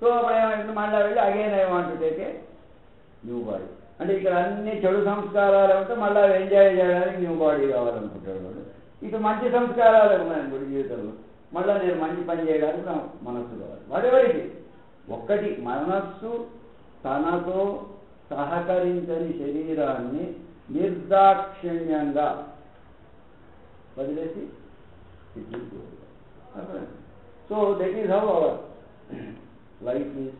సో అప్పుడు ఏమైంది, మళ్ళీ వెళ్ళి again I want to take a new body. అంటే ఇక్కడ అన్ని చెడు సంస్కారాలు ఉంటే మళ్ళీ ఎంజాయ్ చేయడానికి న్యూ బాడీ కావాలనుకుంటాడు వాడు. ఇటు మంచి సంస్కారాలు ఉన్నాయనుకోండి జీవితంలో, మళ్ళీ నేను మంచి పని చేయడానికి నా మనస్సు కావాలి. వాడెవరికి ఒక్కటి, మనస్సు తనతో సహకరించని శరీరాన్ని నిర్దాక్షిణ్యంగా వదిలేసి. So that is how our life is.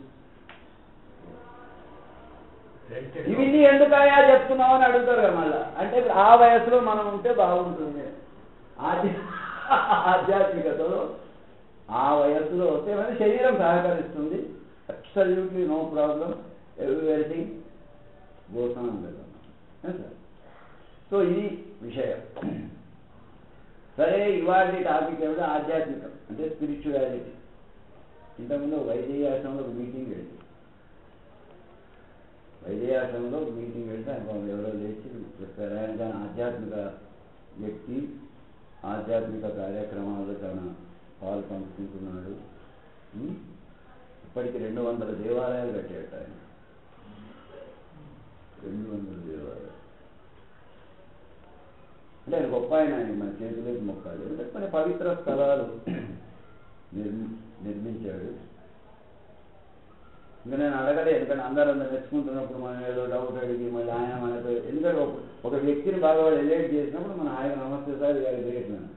ఇవన్నీ ఎందుకయా చెప్తున్నావు అని అడుగుతారు కదా మళ్ళా. అంటే ఆ వయసులో మనం ఉంటే బాగుంటుంది. ఆధ్యాత్మికతలో ఆ వయస్సులో వస్తే మన శరీరం సహకరిస్తుంది, absolutely no problem, everything goes on well. So ఇది విషయం. సరే, ఇవాళ టాపిక్ ఏమిటో ఆధ్యాత్మికం అంటే స్పిరిచువాలిటీ. ఇంతకుముందు వైద్యాశ్రమంలో ఒక మీటింగ్ వెళ్ళి, వైద్యాశ్రమంలో మీటింగ్ వెళ్తే ఎవరో లేచి చెప్పారు, ఆయన ఆధ్యాత్మిక వ్యక్తి, ఆధ్యాత్మిక కార్యక్రమాల్లో చాలా పాలు పంచుకుంటున్నాడు, ఇప్పటికి 200 దేవాలయాలు కట్టాడు ఆయన. 200 దేవాలయాలు అంటే ఆయన గొప్ప. ఆయన మన చేతులకి మొక్కాలి, ఎందుకంటే మన పవిత్ర స్థలాలు నిర్మించాడు. ఇంకా నేను అడగలే, ఎందుకంటే అందరూ మెచ్చుకుంటున్నప్పుడు మనం ఏదో డౌట్ అడిగి మళ్ళీ ఆయన మనతో, ఎందుకంటే ఒక వ్యక్తిని బాగా వాళ్ళు ఎలివేట్ చేసినప్పుడు మన ఆయన నమస్తే సార్ గారి గ్రేట్నాను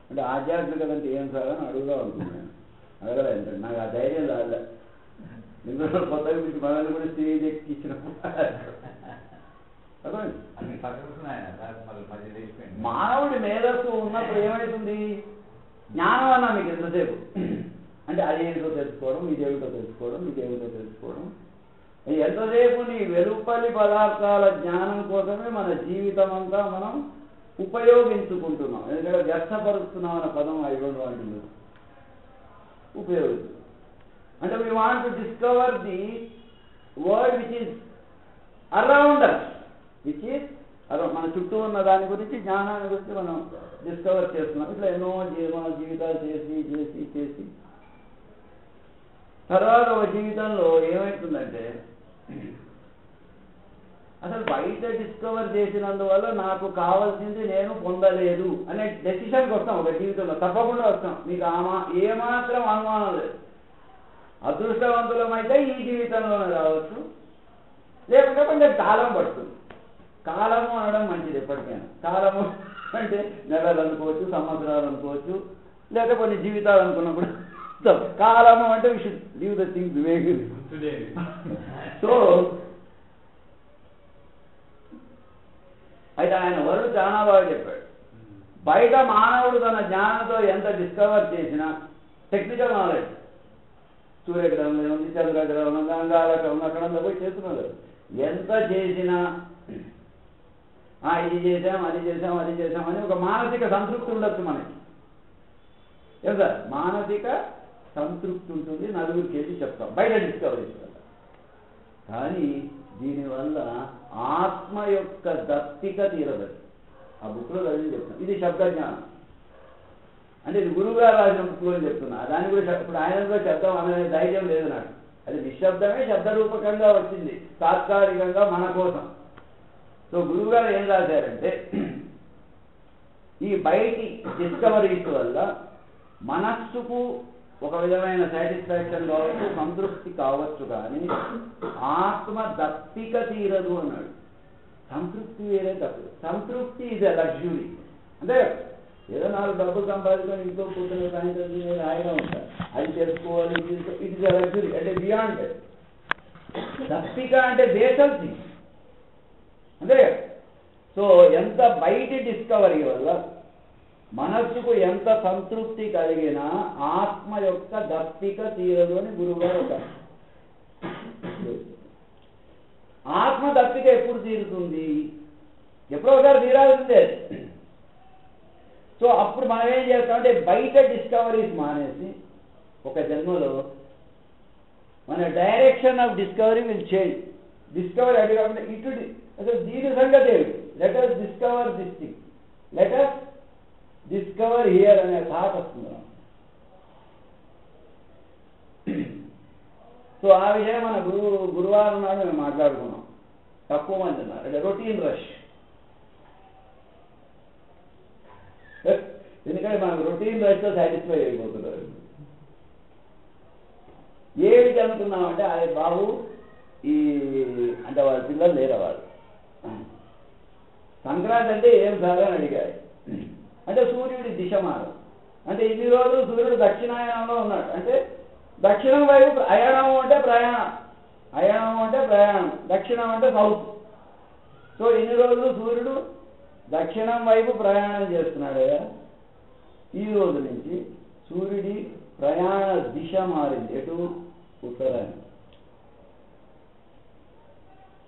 అంటే ఆధ్యాత్మికత అంటే ఏం సార్ అని అడుగుదాం అనుకున్నాను. అడగలే, ఎందుకంటే నాకు ఆ ధైర్యం రాలే. ఎందుకంటే కొత్తగా మీకు మనల్ని కూడా స్టేజ్ ఎక్కించినప్పుడు మానవుడి మేధస్సు ఉన్నప్పుడు ఏమవుతుంది, జ్ఞానం అన్నా మీకు ఎంతసేపు అంటే అదేమిటో తెలుసుకోవడం, ఇదేమిటో తెలుసుకోవడం, ఇదేమిటో తెలుసుకోవడం, ఎంతసేపు నీ వెలుపలి పదార్థాల జ్ఞానం కోసమే మన జీవితం అంతా మనం ఉపయోగించుకుంటున్నాం. ఎందుకంటే వ్యర్థపరుస్తున్నాం అన్న పదం ఐ డోంట్ వాంట్ టు ఉపయోగిస్తున్నాం. అంటే we want to discover the world which is around us, which is మన చుట్టూ ఉన్న దాని గురించి, జ్ఞానాన్ని గురించి మనం డిస్కవర్ చేస్తున్నాం. ఇట్లా ఎన్నో జీవితాలు చేసి చేసి చేసి తర్వాత ఒక జీవితంలో ఏమవుతుందంటే, అసలు బయట డిస్కవర్ చేసినందువల్ల నాకు కావాల్సింది నేను పొందలేదు అనే డెసిషన్కి వస్తాం ఒక జీవితంలో, తప్పకుండా వస్తాం. మీకు ఏమాత్రం అనుమానం లేదు. అదృష్టవంతులమైతే ఈ జీవితంలోనే రావచ్చు, లేకుంటే కొంచెం కాలం పడుతుంది. కాలము అనడం మంచిది ఎప్పటికైనా. కాలము అంటే నెలలు అనుకోవచ్చు, సంవత్సరాలు అనుకోవచ్చు, లేదా కొన్ని జీవితాలు అనుకున్నప్పుడు కాలము అంటే we should leave the things వేగి. సో అయితే ఆయన వరుడు చాలా బాగా చెప్పాడు. బయట మానవుడు తన జ్ఞానంతో ఎంత డిస్కవర్ చేసినా, టెక్నికల్ నాలెడ్జ్, సూర్యగ్రహంలో ఉంది, చంద్రగ్రహం ఉంది, అంగారకం ఉంది, అక్కడ పోయి చేస్తున్నారు. ఎంత చేసినా ఇది చేసాం, అది చేసాం, అది చేసాం అని ఒక మానసిక సంతృప్తి ఉండొచ్చు మనకి. ఏం సార్, మానసిక సంతృప్తి ఉంటుంది, నలుగురికి వెళ్ళి చెప్తాం, బయట డిస్కవరీస్ వల్ల. కానీ దీనివల్ల ఆత్మ యొక్క దత్తిక తీరదు. ఆ బుక్లో చదివి చెప్తాం. ఇది శబ్దజ్ఞానం అంటే ఇది గురువుగారు రాసిన బుక్లో చెప్తున్నా. దాన్ని కూడా ఇప్పుడు ఆయనలో శబ్దం అనే ధైర్యం లేదు నాకు. అది నిశ్శబ్దమే శబ్దరూపకంగా వచ్చింది తాత్కాలికంగా మన కోసం. సో గురువుగారు ఏం రాశారంటే, ఈ బయటి డిస్కవరీస్ వల్ల మనస్సుకు ఒక విధమైన సాటిస్ఫాక్షన్ కావచ్చు, సంతృప్తి కావచ్చు, కానీ ఆత్మ దత్తిక తీరదు అన్నాడు. సంతృప్తి వేరే తప్పు. సంతృప్తి ఇది లగ్జరీ. అంటే ఏదో 4 డబ్బులు సంపాదించుకొని ఇంట్లో కూర్చొని సాయంత్రం హాయిగా ఉంటారు, అది తెలుసుకోవాలి, ఇట్ ఇస్ లగ్జరీ. అంటే బియాండ్. దత్తిక అంటే బేసల్ థింగ్. అంటే సో ఎంత బయటి డిస్కవరీ వల్ల మనస్సుకు ఎంత సంతృప్తి కలిగినా ఆత్మ యొక్క దత్తిక తీరదు అని గురువుగారు ఒక. ఆత్మ దత్తిక ఎప్పుడు తీరుతుంది? ఎప్పుడో ఒకసారి తీరాల్సిందే. సో అప్పుడు మనం ఏం చేస్తామంటే బయట డిస్కవరీస్ మానేసి ఒక జన్మలో మన direction of discovery will change. Discovery అది కాకుండా ఇటు అసలు దీని సంగతి ఏమిటి? Let us discover this thing, let us discover here అనే థాట్ వస్తుంది. సో ఆ విషయం మన గురువారం నాడు మేము మాట్లాడుకున్నాం. తక్కువ మంది ఉన్నారు. అంటే రొటీన్ రష్. ఎందుకంటే మనకు రొటీన్ రష్తో సాటిస్ఫై అయిపోతున్నారు. ఏమిటి అనుకున్నామంటే, అదే బాబు ఈ అంటే వాళ్ళ పిల్లలు లేరు. వాళ్ళు సంక్రాంతి అంటే ఏం సార్ అని అడిగారు. అంటే సూర్యుడి దిశ మారు. అంటే ఇన్ని రోజులు సూర్యుడు దక్షిణాయనంలో ఉన్నాడు. అంటే దక్షిణం వైపు అయనం అంటే ప్రయాణం, అయనం అంటే ప్రయాణం, దక్షిణం అంటే సౌత్. సో ఇన్ని రోజులు సూర్యుడు దక్షిణం వైపు ప్రయాణం చేస్తున్నాడు. ఈ రోజు నుంచి సూర్యుడి ప్రయాణ దిశ మారింది. ఎటు? ఉత్తరాయణం.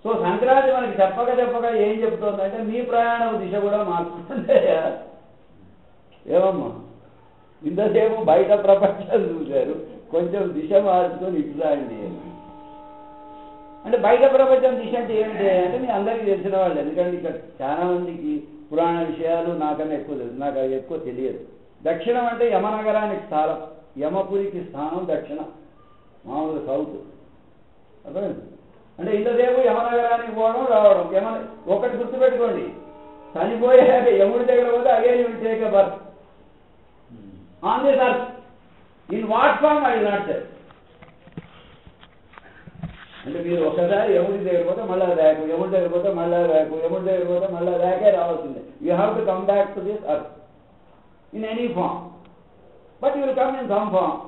సో సంక్రాంతి మనకి చెప్పక ఏం చెప్తోందంటే మీ ప్రయాణం దిశ కూడా మార్చుతుంది. ఏమమ్మా, ఇంతసేపు బయట ప్రపంచం చూశారు, కొంచెం దిశ మార్చుకొని ఇటు రాయండి. అంటే బయట ప్రపంచం దిశ అంటే ఏమిటి అంటే మీ అందరికీ తెలిసిన వాళ్ళు. ఎందుకంటే ఇక్కడ చాలా మందికి పురాణ విషయాలు నాకన్నా ఎక్కువ తెలుసు, నాకు అవి ఎక్కువ తెలియదు. దక్షిణం అంటే యమనగరానికి స్థానం, యమపురికి స్థానం దక్షిణం, మామూలుగా సౌత్. అర్థమైంది? అంటే ఇంతసేపు యమనగరానికి పోవడం రావడం. ఒకటి గుర్తుపెట్టుకోండి, చనిపోయాక యముడి దగ్గర పోతే again you will take a birth on this earth. In what form I will not tell. అంటే మీరు ఒకసారి యముడి దగ్గర పోతే మళ్ళీ ర్యాకు, యముడి దగ్గర పోతే మళ్ళీ ర్యాకు, యముడి దగ్గర పోతే మళ్ళీ ర్యాకే రావాల్సిందే. You have to come back to this earth in any form, but you will come in some form.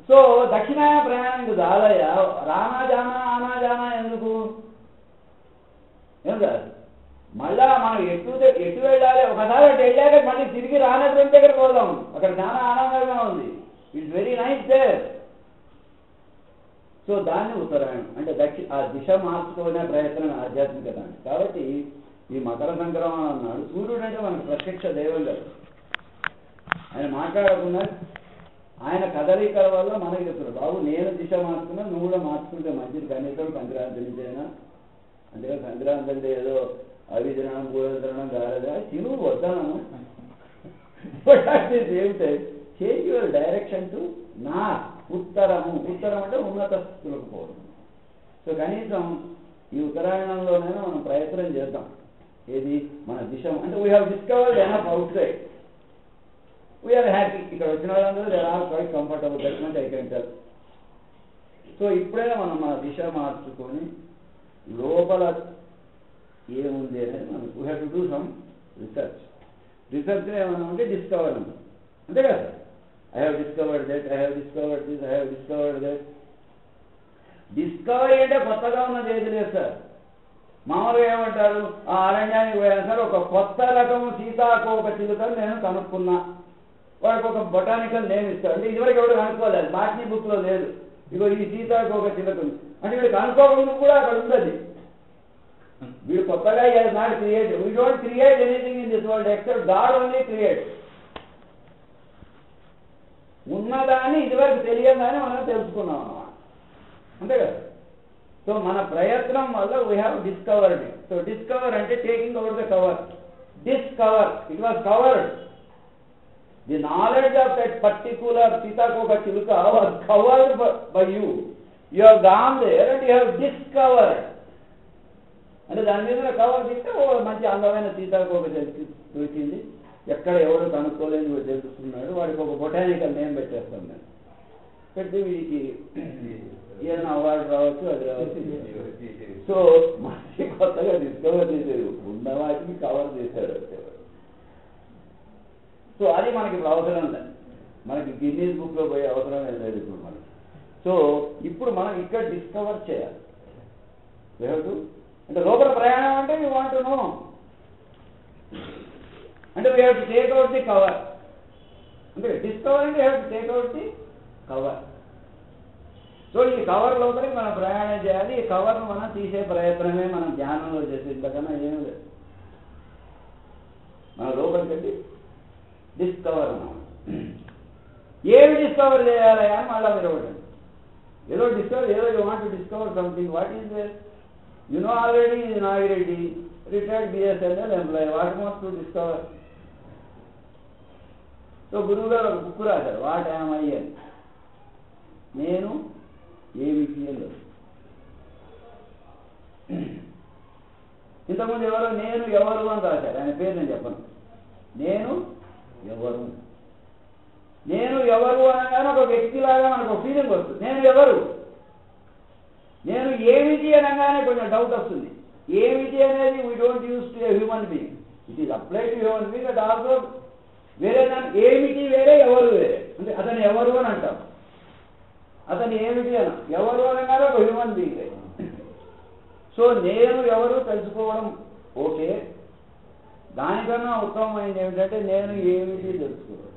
So దక్షిణాయన ప్రయాణం చాలయ్య, రానాజానా ఆనాజానా ఎందుకు? ఏం కాదు, మళ్ళా మనం ఎటు వెళ్ళాలి. ఒకసారి అటు వెళ్ళాక మళ్ళీ తిరిగి రానటువంటి దగ్గర పోదాం. అక్కడ చాలా ఆనందంగా ఉంది. It's very nice there. So దాన్ని ఉత్తరాయణం అంటే ఆ దిశ మార్చుకునే ప్రయత్నం ఆధ్యాత్మికత. కాబట్టి ఈ మకర సంక్రమణ అన్నాడు. సూర్యుడు అంటే మనకు ప్రత్యక్ష దైవం కాదు. ఆయన మాట్లాడకుండా ఆయన కదలికల వల్ల మనకి చెప్తున్నాడు, బాబు నేను దిశ మార్చుకున్నా, నువ్వు కూడా మార్చుకుంటే మంచిది. కనీసం సంక్రాంతి నుంచి అయినా. అంటే సంక్రాంతి అంటే ఏదో అవి తినడం, పూజలు తినడం కాలేదా, తిను వద్దాను. ఏమిటే చేంజ్ యువర్ డైరెక్షన్ టు నా ఉత్తరము. ఉత్తరం అంటే ఉన్నత స్థితులకు పోవడం. సో కనీసం ఈ ఉత్తరాయణంలోనైనా మనం ప్రయత్నం చేద్దాం. ఏది మన దిశ అంటే we have discovered enough outside, we are happy. ఇక్కడ వచ్చిన వాళ్ళందరూ they are quite comfortable, that much I can tell. So ఇప్పుడైనా మనం మన దిశ మార్చుకొని లోపల ఏముంది అనేది మనం we have to do some research ఏమైనా ఉంటే డిస్కవర్ ఉంది అంతే కదా. I have discovered that, I have discovered this, I have discovered that. Discovery అంటే కొత్తగా ఉన్నది ఏది లేదు సార్. మామూలుగా ఏమంటారు, ఆ అరణ్యానికి పోయాను సార్, ఒక కొత్త రకం సీతాకోక చిలుకను నేను కనుక్కున్నా, వాడికి ఒక బొటానికల్ నేమ్ ఇస్తాడు. అంటే ఇదివరకు ఎవరు కనుక్కోలేదు, బాటనీ బుక్లో లేదు. ఇగో ఈ సీతాకోక చిలుకను అంటే వీడు కనుక్కోకుండా కూడా అక్కడ ఉంది. వీడు కొత్తగా not create, we don't create anything in this world except God only create. ఉన్నదాన్ని ఇదివరకు తెలియదని మనం తెలుసుకున్నాం అన్నమాట, అంతే కదా. సో మన ప్రయత్నం వల్ల we have discovered. So discover అంటే taking over the cover. Discover, it was covered. The knowledge of that particular సీతాకోక చిలుక was covered by you. You have gone there and you have discovered. అంటే దాని మీద cover తీస్తే ఓ మంచి అందమైన సీతాకోక చిలుక దొరికింది, ఎక్కడ ఎవరు కనుక్కోలేని తెలుస్తున్నాడు, వాడికి ఒక బొటానికల్ నేమ్ పెట్టేస్తాం నేను. పెట్టి వీడికి ఏదైనా అవార్డు రావచ్చు, అది రావచ్చు. సో మంచి కొత్తగా డిస్కవర్ చేసేది, ఉన్న వాటికి కవర్ చేశాడు. సో అది మనకి ఇప్పుడు అవసరం లేదు, మనకి గిన్నీస్ బుక్లో పోయే అవసరం లేదు ఇప్పుడు మనకి. సో ఇప్పుడు మనం ఇక్కడ డిస్కవర్ చేయాలి. అంటే లోపల ప్రయాణం అంటే యూ వాంట్ టు నో, అంటే we have to take out the cover. అంటే డిస్కవర్ అంటే you have to take out the cover. So ఈ కవర్ లోపలికి మనం ప్రయాణం చేయాలి. ఈ కవర్ను మనం తీసే ప్రయత్నమే మనం ధ్యానంలో చేసే, ఇంతకన్నా ఏం లేదు. మన లోపలికి వెళ్ళి డిస్కవర్ అన్నమాట. ఏమి డిస్కవర్ చేయాలి అని మళ్ళీ మీరు ఒకటి ఏదో డిస్కవర్, ఏదో you want to discover something. What is there? You know already Nagireddy retired BSNL employee, what wants to discover? So గురువు గారు ఒక బుక్ రాశారు, వాట్ యామ్ ఐ అని. నేను ఏమిటి అని. ఇంతకుముందు ఎవరో నేను ఎవరు అని రాశారు, ఆయన పేరు నేను చెప్పను. నేను ఎవరు, నేను ఎవరు అనగానే ఒక వ్యక్తిలాగా మనకు ఒక ఫీలింగ్ వస్తుంది. నేను ఎవరు, నేను ఏమిటి అనగానే కొంచెం డౌట్ వస్తుంది. ఏమిటి అనేది we don't use to a human being, it is apply to human being. At also వేరే దాని ఏమిటి వేరే, ఎవరు వేరే. అంటే అతను ఎవరు అని అంటాం, అతను ఏమిటి అన, ఎవరు అనగానే ఒక హ్యూమన్ బీయింగ్. సో నేను ఎవరు తెలుసుకోవడం ఓకే, దానికన్నా ఉత్తమమైనది ఏమిటంటే నేను ఏమిటి తెలుసుకోవడం.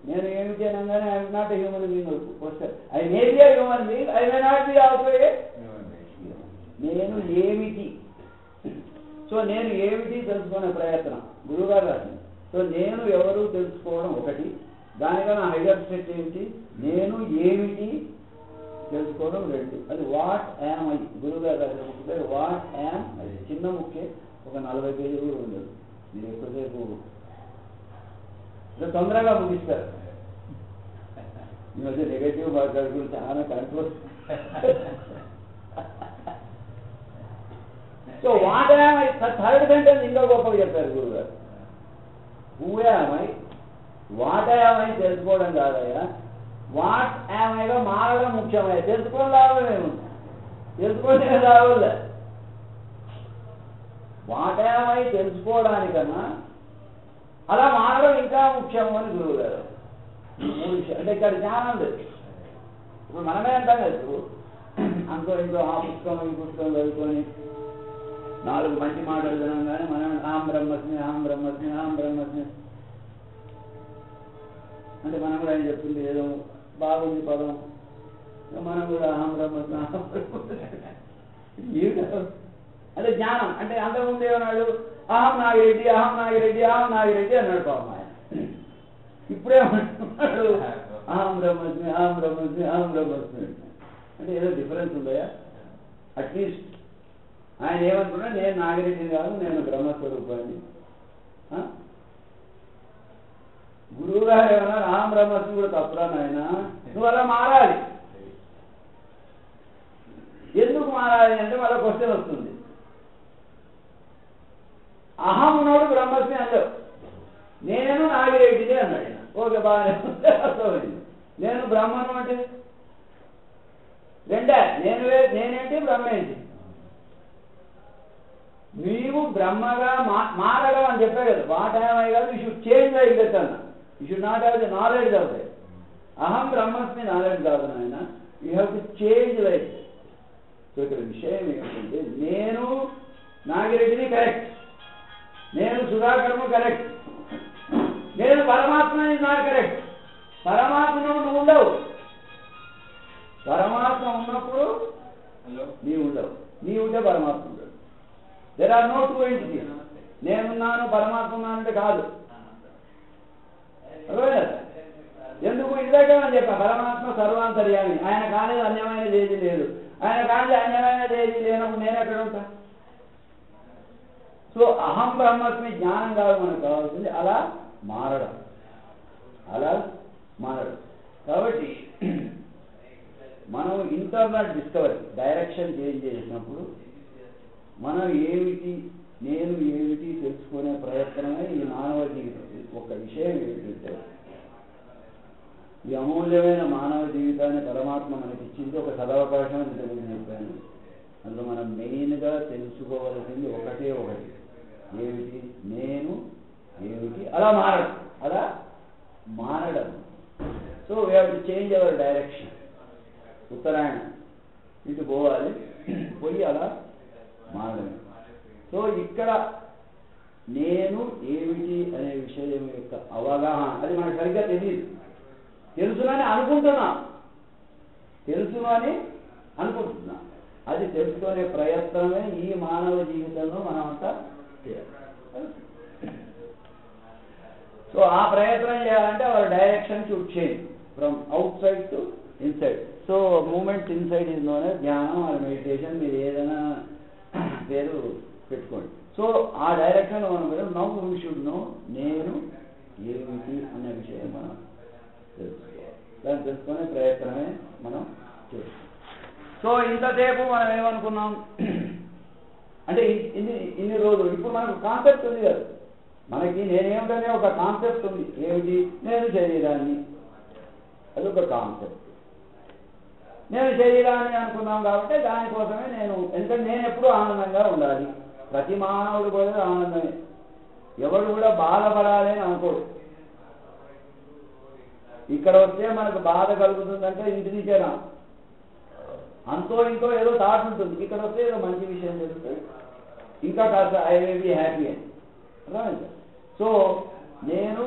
నేను ఏమిటి అనగానే I am not a human being వస్తాను. I may be a human being, I may not be also a. నేను ఏమిటి, సో నేను ఏమిటి తెలుసుకునే ప్రయత్నం గురువుగారు రాసింది. సో నేను ఎవరు తెలుసుకోవడం ఒకటి, దానికన్నా హైయర్ స్టెప్ ఏమిటి, నేను ఏమిటి తెలుసుకోవడం రెండు. అది వాట్ యామ్ ఐ. గురువుగారు రాసిన ముఖ్య పేరు వాట్ యామ్ ఐ. చిన్న ముఖ్య, ఒక 40 పేజీలు కూడా ఉండదు. మీరు ఎక్కువసేపు తొందరగా ముగిస్తారు. ఈ మధ్య నెగటివ్ మాట్లాడుకుని చాలా control. So what am I, third sentence ఇంకా గొప్పగా చెప్పారు గురువుగారు. Who am I, what am I తెలుసుకోవడం కాదయ్యా, వాట్ యామ్ ఐగా మారడం ముఖ్యమయ్యా. తెలుసుకోవడం లాభమేము, తెలుసుకోవడం రావులే. వాట్ యామ్ ఐ తెలుసుకోవడానికన్నా అలా మారడం ఇంకా ముఖ్యము అని గురువు గారు. అంటే ఇక్కడ జ్ఞానం లేదు. ఇప్పుడు మనమే అంటాం కదా, ఇప్పుడు అంతో ఇంకో ఆ పుస్తకం ఈ పుస్తకం చదువుకొని 4 మంచి మాటలు వినగానే మనం ఆం బ్రహ్మస్మి ఆం బ్రహ్మస్మి ఆం బ్రహ్మస్మి అంటే మనం కూడా ఆయన చెప్తుంది ఏదో బాగుంది పదం, మనం కూడా ఆం బ్రహ్మస్మి ఆం బ్రహ్మస్మి అంటే జ్ఞానం. అంటే అంతకుముందు ఏమన్నాడు, అహం నాగిరెడ్డి అహం నాగిరెడ్డి అహం నాగిరెడ్డి అన్నాడు పాపం ఆయన. ఇప్పుడేమంటున్నాడు అహం బ్రహ్మస్మి అహం బ్రహ్మస్మి అహం బ్రహ్మస్మి. అంటే ఏదో డిఫరెన్స్ ఉందయా? అట్లీస్ట్ ఆయన ఏమనుకున్నా, నేను నాగిరెడ్డిని కాదు, నేను బ్రహ్మస్వరూపాన్ని. గురువు గారు ఏమన్నా అహం బ్రహ్మస్మి కూడా తప్పురా నాయన, నువ్వు అలా మారాలి. ఎందుకు మారాలి అంటే మళ్ళీ క్వశ్చన్ వస్తుంది. అహం నోడు బ్రహ్మస్మి అన్నాడు, నేను నాగిరెడ్డిని అన్నాడు. ఓకే, బాగానే అర్థమైంది. నేను బ్రహ్మను అంటే రెండే, నేనేంటి బ్రహ్మ ఏంటి? నీవు బ్రహ్మగా మారడం అని చెప్పే కదా. వాట్ ఐ కాదు, you should change like that అన్న. You should not have the knowledge of that. అహం బ్రహ్మస్మి నాలెడ్జ్ కాదు నాయన, you have to change like that. So ఇక్కడ విషయం ఏమిటంటే, నేను నాగిరెడ్డిని కరెక్ట్, నేను సుధాకర్ను కరెక్ట్, నేను పరమాత్మని నాట్ కరెక్ట్. పరమాత్మ నువ్వు ఉండవు. పరమాత్మ ఉన్నప్పుడు నీవు ఉండవు, నీ ఉంటే పరమాత్మ ఉండదు. There are no two entities. నేనున్నాను పరమాత్మ ఉన్నానంటే కాదు. ఎందుకు ఇదిగా అని చెప్పా, పరమాత్మ సర్వాంతర్యామి, ఆయన కాలేదు అన్యమైనది ఏది లేదు. ఆయన కాలేదు అన్యమైనది ఏది లేనప్పుడు నేను ఎక్కడ ఉంటా? సో అహం బ్రహ్మస్మి జ్ఞానం కాదు మనకు కావాల్సింది, అలా మారడం, అలా మారడం. కాబట్టి మనం ఇంటర్నల్ డిస్కవరీ, డైరెక్షన్ చేంజ్ చేసినప్పుడు మనం ఏమిటి, నేను ఏమిటి తెలుసుకునే ప్రయత్నమే ఈ మానవ జీవితం. ఒక విషయం ఏమిటంటే, ఈ అమూల్యమైన మానవ జీవితాన్ని పరమాత్మ మనకి ఇచ్చింది ఒక సదవకాశం అని తెలుగు చెప్పాను. అందులో మనం మెయిన్గా తెలుసుకోవలసింది ఒకటే ఒకటి, ఏమిటి, నేను ఏమిటి, అలా మారడం, అలా మారడం. So we have to change our direction. ఉత్తరాయణం ఇటు పోవాలి, పోయి అలా మారడం. సో ఇక్కడ నేను ఏమిటి అనే విషయం యొక్క అవగాహన, అది మనకు సరిగ్గా తెలియదు. తెలుసునని అనుకుంటున్నాం, తెలుసు అని అనుకుంటున్నాం. అది తెలుసుకునే ప్రయత్నమే ఈ మానవ జీవితంలో మనం అంతా చేయాలి. సో ఆ ప్రయత్నం చేయాలంటే our direction should change from outside to inside. So moments inside is known as ధ్యానం ఆర్ మెడిటేషన్, మీరు ఏదైనా పేరు పెట్టుకోండి. సో ఆ డైరెక్షన్లో మనం కూడా నౌ వీ షుడ్ నో నేను ఏమిటి అనే విషయం మనం తెలుసుకోవాలి. దాన్ని తెలుసుకునే ప్రయత్నమే మనం చేస్తాం. సో ఇంతసేపు మనం ఏమనుకున్నాం అంటే ఇన్ని రోజులు ఇప్పుడు మనకు కాన్సెప్ట్ ఉంది కదా, మనకి నేనేమిటనే ఒక కాన్సెప్ట్ ఉంది. ఏమిటి? నేను శరీరాన్ని, అదొక కాన్సెప్ట్. నేను శరీరాన్ని అనుకున్నాం కాబట్టి దానికోసమే నేను, ఎందుకంటే నేను ఎప్పుడూ ఆనందంగా ఉండాలి. ప్రతి మానవుడు కూడా ఆనందమే, ఎవడు కూడా బాధపడాలి అని అనుకోడు. ఇక్కడ వస్తే మనకు బాధ కలుగుతుందంటే ఇంటి నుంచే రా, అంతో ఇంకో ఏదో థాట్ ఉంటుంది. ఇక్కడ వస్తే ఏదో మంచి విషయం తెలిస్తే ఇంకా కాస్త ఐ మే బి హ్యాపీ అని అర్థమైంది. సో నేను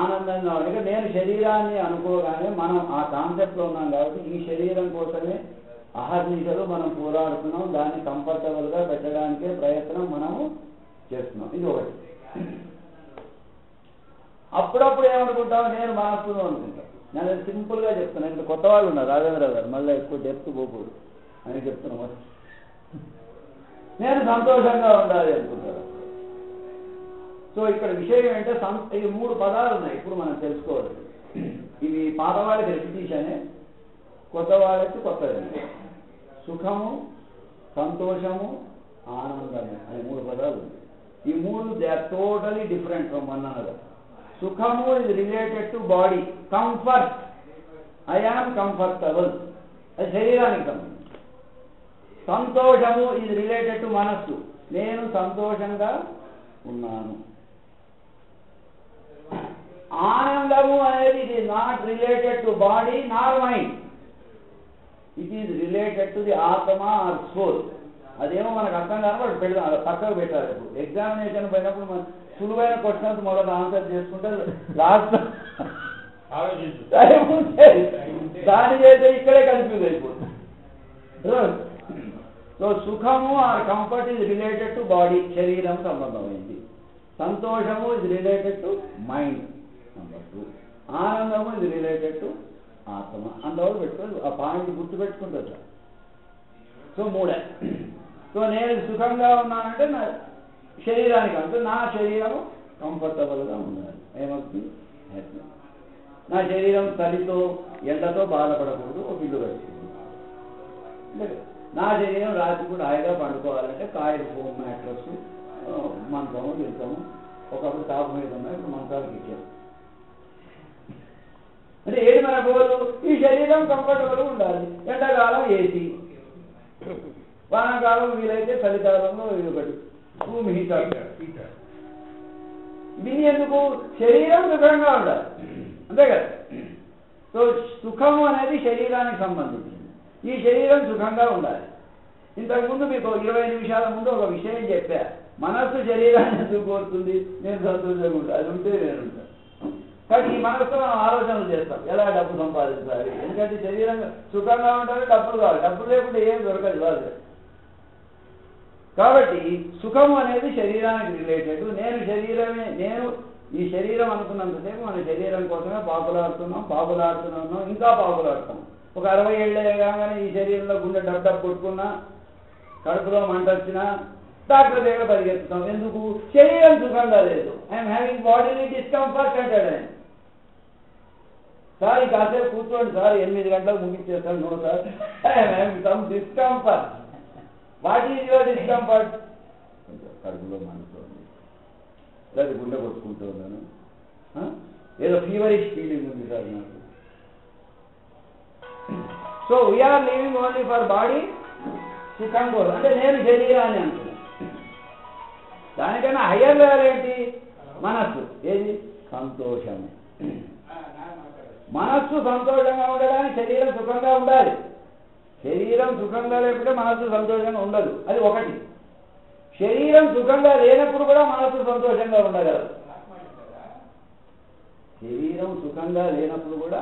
ఆనందంగా ఉండే, నేను శరీరాన్ని అనుకోగానే మనం ఆ కాన్సెప్ట్లో ఉన్నాం కాబట్టి ఈ శరీరం కోసమే అహర్నిశలు మనం పోరాడుతున్నాం. దాన్ని కంఫర్టబుల్గా పెట్టడానికే ప్రయత్నం మనము చేస్తున్నాం. ఇది ఒకటి. అప్పుడప్పుడు ఏమనుకుంటాం, నేను మనస్సును అనుకుంటాం. నేను సింపుల్గా చెప్తున్నాను. ఇక్కడ కొత్త వాళ్ళు ఉన్నారు, రాజేంద్ర గారు, మళ్ళీ ఎక్కువ డెప్త్ పోకూడదు అని చెప్తున్నాం. నేను సంతోషంగా ఉండాలి అనుకుంటారు. సో ఇక్కడ విషయం ఏంటంటే, ఇవి 3 పదాలు ఉన్నాయి ఇప్పుడు మనం తెలుసుకోవాలి. ఇవి పాత వాళ్ళకి రెపిటీషనే, కొత్త వాళ్ళకి కొత్తది. సుఖము, సంతోషము, ఆనందము అనే 3 పదాలు ఉన్నాయి. ఈ 3 they are totally different from one another. సుఖము is related to body, comfort, I am comfortable, అది శరీరానికి సంబంధించి. సంతోషము ఇస్ రిలేటెడ్ టు మనస్సు, నేను సంతోషంగా ఉన్నాను. ఆనందము అనేది it is not related to body nor mind, it is related to the ఆత్మ ఆర్ సోల్. అదేమో మనకు అర్థం కాదు, పెడదాం, పక్కకు పెట్టాలి. ఇప్పుడు ఎగ్జామినేషన్ పోయినప్పుడు మనం సులువైన క్వశ్చన్స్ మొదట ఆన్సర్ చేసుకుంటే లాస్ట్ దాని చేస్తే ఇక్కడే కన్ఫ్యూజ్ అయిపోతుంది. సో సుఖము or comfort is related to body, శరీరం సంబంధమైంది. సంతోషము is related to mind, number 2. ఆనందము ఇస్ రిలేటెడ్ టు ఆత్మ. అందువల్ల పెట్టుకోవాలి, ఆ పాయింట్ గుర్తుపెట్టుకుంటారు. సో 3. సో నేను సుఖంగా ఉన్నానంటే నా శరీరానికి అంటే నా శరీరం కంఫర్టబుల్గా ఉండాలి, ఏమవుతుంది, హ్యాపీ. నా శరీరం చలితో ఎండతో బాధపడకూడదు, ఒక ఇల్లు కట్టుకుంటుంది. నా శరీరం రాత్రి కూడా హాయిగా పండుకోవాలంటే కాయలు, ఫోమ్ మ్యాట్రస్, మంచము, గిల్చము. ఒకప్పుడు తాపు మీద ఉన్నాయి, ఇప్పుడు మంచాలకు ఇచ్చాము. అంటే ఏది మన గోలు? ఈ శరీరం కంఫర్టబుల్గా ఉండాలి. ఎండాకాలం ఏసీ, వానాకాలం వీలైతే చలికాలంలో ఇది ఒకటి రూమ్ హీటర్. దీని ఎందుకు? శరీరం సుఖంగా ఉండాలి, అంతే కదా. సో సుఖము అనేది శరీరానికి సంబంధించింది. ఈ శరీరం సుఖంగా ఉండాలి. ఇంతకుముందు మీకు 20 నిమిషాల ముందు ఒక విషయం చెప్పా. మనస్సు శరీరాన్ని ఎందుకు కోరుతుంది? నేను సంతోషంగా ఉంటాను, అది ఉంటే నేను ఉంటాను. కానీ ఈ మనస్సుతో మనం ఆలోచనలు చేస్తాం, ఎలా డబ్బు సంపాదించాలి. ఎందుకంటే శరీరం సుఖంగా ఉండాలి, డబ్బులు కావాలి. డబ్బులు లేకుండా ఏం దొరకదు కాదు. కాబట్టి సుఖము అనేది శరీరానికి రిలేటెడ్. నేను ఈ శరీరం అనుకున్నంతసేపు మన శరీరం కోసమే పాపులాడుతున్నాం, ఇంకా పాపులాడుతాం. ఒక 60 ఏళ్ళే కాగానే ఈ శరీరంలో గుండె డబ్బు కొట్టుకున్నా, కడుపులో మంట వచ్చినా డాక్టర్ దగ్గర పరిగెత్తుతాం. ఎందుకు? శరీరం సుఖంగా లేదు. ఐఎమ్ హ్యావింగ్ బాడీలీ డిస్కంఫర్ట్ అంటాడు ఆయన. సార్ కాసేపు కూర్చోండి సార్, 8 గంటలకు ముగించేస్తాను. No sir, I'm having some discomfort. What is your discomfort? కడుపులో మండుతోంది, లేదా గుండె కొట్టుకుంటూ ఉన్నాను, ఏదో ఫీవరిష్ ఫీలింగ్ ఉంది సార్ నాకు. So we're living only for body, సుఖం కోసం. అంటే నేను శరీరాన్ని అనుకున్నాను. దానికన్నా హయ్యర్ లెవెల్ ఏంటి? మనస్సు. ఏది? సంతోషం. మనస్సు సంతోషంగా ఉండడానికి శరీరం సుఖంగా ఉండాలి. శరీరం సుఖంగా లేకపోతే మనస్సు సంతోషంగా ఉండదు. అది ఒకటి. శరీరం సుఖంగా లేనప్పుడు కూడా మనస్సు సంతోషంగా ఉండగలదు. శరీరం సుఖంగా లేనప్పుడు కూడా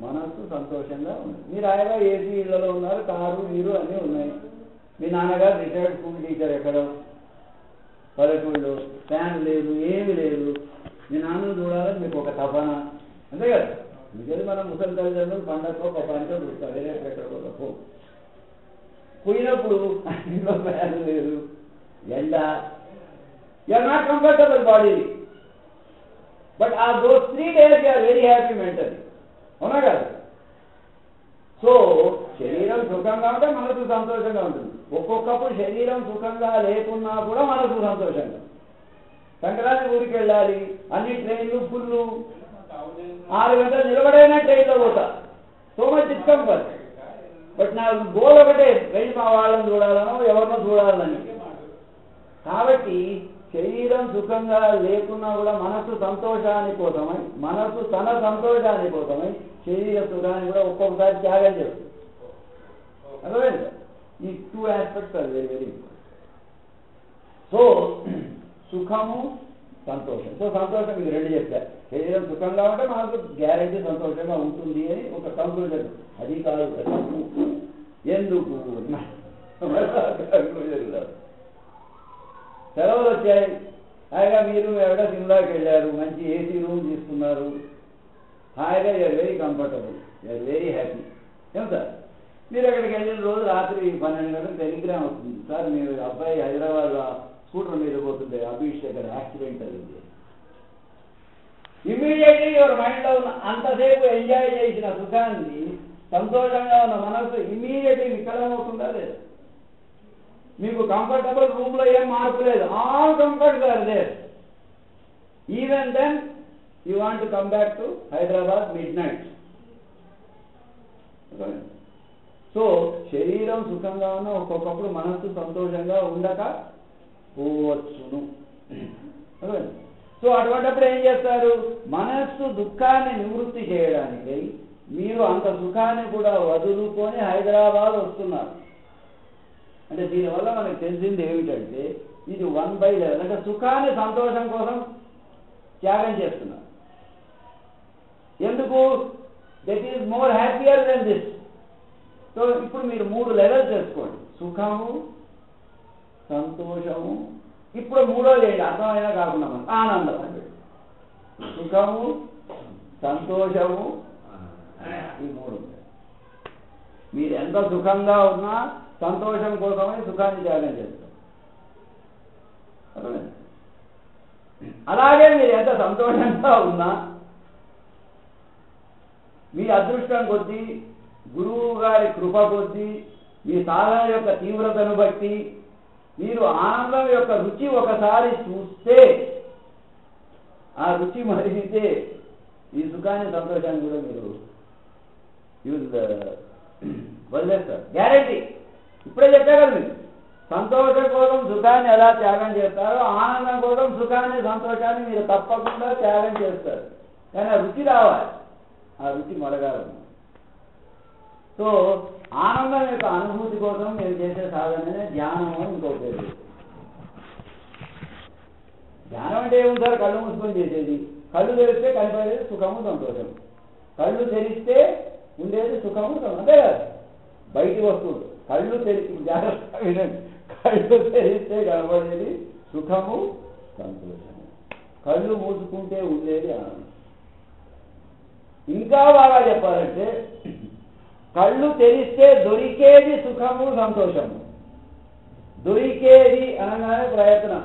మనస్సు సంతోషంగా ఉంది. మీరు ఆయన ఏసీ ఇళ్లలో ఉన్నారు, కారు నీరు అన్నీ ఉన్నాయి. మీ నాన్నగారు రిటైర్డ్ స్కూల్ టీచర్ ఎక్కడో పల్లెటూళ్ళు, ఫ్యాన్ లేదు, ఏమి లేదు. మీ నాన్నను చూడాలని మీకు ఒక తపన, అంతే కదా. ఇంకేది మనం ముసలి తల్లిదండ్రులు పండగలో పపానితో చూస్తాం, వేరే ఎక్కడికో పోయినప్పుడు ఇంట్లో ఫ్యాన్ లేదు, ఎండ, you're not comfortable body. But ఆ those 3 days you're very happy mentally, అవునా కదా. సో శరీరం సుఖంగా ఉంటే మనసు సంతోషంగా ఉంటుంది. ఒక్కొక్కప్పుడు శరీరం సుఖంగా లేకున్నా కూడా మనసు సంతోషంగా. సంక్రాంతి ఊరికి వెళ్ళాలి, అన్ని ట్రైన్లు ఫుల్లు, 6 గంటలు నిలబడైనా ట్రైన్లో పోతా, సో మచ్ డిస్కంఫర్ట్. బట్ నా గోల్ ఒకటే, వెళ్ళి మా వాళ్ళని చూడాలనో ఎవరినో చూడాలని. కాబట్టి శరీరం సుఖంగా లేకున్నా కూడా మనసు సంతోషాని కోసమై, మనసు తన సంతోషాని కోసమై శరీర సుఖాన్ని కూడా ఒక్కొక్కసారి త్యాగం చేస్తుంది. అర్థమైంది? ఈ 2 aspects are very very important. So సుఖము, సంతోషం. సో సంతోషం మీకు 2 చెప్పారు. శరీరం సుఖంగా ఉంటే మనకు గ్యారెంటీ సంతోషంగా ఉంటుంది అని ఒక కంక్లూజన్. అది కాదు ఎందుకు కంక్లూజన్ కాదు. సెలవులు వచ్చాయి, హాయిగా మీరు ఎవడ సిమ్లాకి వెళ్ళారు, మంచి ఏసీ రూమ్ తీసుకున్నారు, హాయిగా you are very comfortable, you are very happy. ఏం సార్, మీరు అక్కడికి వెళ్ళిన రోజు రాత్రి 12 గంటలకు టెలిగ్రామ్ వస్తుంది, సార్ మీరు అబ్బాయి హైదరాబాద్ స్కూటర్ మీద పోతుంటే అభిష్ దగ్గర యాక్సిడెంట్ అయింది. ఇమ్మీడియట్లీ యువర్ మైండ్లో ఉన్న అంతసేపు ఎంజాయ్ చేసిన సుఖాన్ని, సంతోషంగా ఉన్న మనసు ఇమ్మీడియట్లీ వికలమవుతుందా లేదా? మీకు కంఫర్టబుల్ రూమ్లో ఏం మార్పు లేదు, all comforts are there. Even then you want to come back to Hyderabad midnight. So శరీరం సుఖంగా ఉన్న ఒక్కొక్కప్పుడు మనస్సు సంతోషంగా ఉండక పోవచ్చును. సో అటువంటిప్పుడు ఏం చేస్తారు? మనస్సు దుఃఖాన్ని నివృత్తి చేయడానికి మీరు అంత సుఖాన్ని కూడా వదులుకొని హైదరాబాద్ వస్తున్నారు. అంటే దీనివల్ల మనకు తెలిసింది ఏమిటంటే ఇది 1/11, అంటే సుఖాన్ని సంతోషం కోసం త్యాగం చేస్తున్నారు. ఎందుకు? That is more happier than this. So ఇప్పుడు మీరు 3 లెవెల్స్ చేసుకోండి, సుఖము, సంతోషము, ఇప్పుడు 3వది ఏంటి అర్థమైనా కాకుండా మనకు ఆనందం అంటే సుఖము, సంతోషము, ఈ 3. మీరు ఎంత సుఖంగా ఉన్నా సంతోషం కోసమని సుఖాన్ని త్యాగం చేస్తారు. అలాగే మీరు ఎంత సంతోషంగా ఉన్నా మీ అదృష్టం కొద్దీ, గురువు గారి కృప కొద్దీ, మీ సాధన యొక్క తీవ్రతను బట్టి మీరు ఆనందం యొక్క రుచి ఒకసారి చూస్తే, ఆ రుచి మరిగితే ఈ సుఖాన్ని సంతోషాన్ని కూడా మీరు వదిలేస్తారు. గ్యారెంటీ. ఇప్పుడే చెప్పా కదా మీరు, సంతోషం కోసం సుఖాన్ని ఎలా త్యాగం చేస్తారో ఆనందం కోసం సుఖాన్ని సంతోషాన్ని మీరు తప్పకుండా త్యాగం చేస్తారు. కానీ ఆ రుచి రావాలి, ఆ రుచి మొదగాలి. సో ఆనందం యొక్క అనుభూతి కోసం మీరు చేసే సాధననే ధ్యానం అని ఇంకో పేరు. ధ్యానం అంటే ఏముంది సార్? కళ్ళు మూసుకొని చేసేది. కళ్ళు తెరిస్తే కనపడేది సుఖము సంతోషం, కళ్ళు తెరిస్తే ఉండేది సుఖము అంతే కదా. బయటి వస్తువులు కళ్ళు తెరిచి జాగ్రత్తగా వినండి, కళ్ళు తెరిస్తే కనపడేది సుఖము సంతోషము, కళ్ళు మూసుకుంటే ఉండేది ఆనందం. ఇంకా బాగా చెప్పాలంటే కళ్ళు తెరిస్తే దొరికేది సుఖము సంతోషము. దొరికేది అనగానే ప్రయత్నం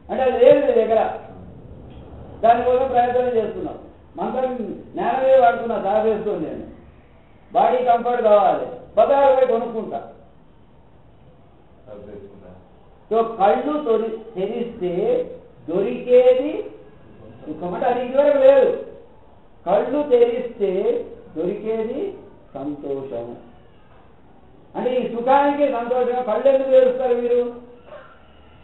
అంటే అది లేదు మీ దగ్గర, దానికోసం ప్రయత్నం చేస్తున్నాం. మంత్రం నేల మీద వాడుతున్నా సాగేస్తుంది, నేను బాడీ కంఫర్ట్ కావాలి, బజారు పోయి కొనుక్కుంటా. సో కళ్ళు తెరిస్తే దొరికేది సుఖం అంటే అది ఇదివరకు లేదు. కళ్ళు తెరిస్తే దొరికేది సంతోషము. అంటే ఈ సుఖానికి సంతోషం కళ్ళు ఎందుకు తెరుస్తారు మీరు?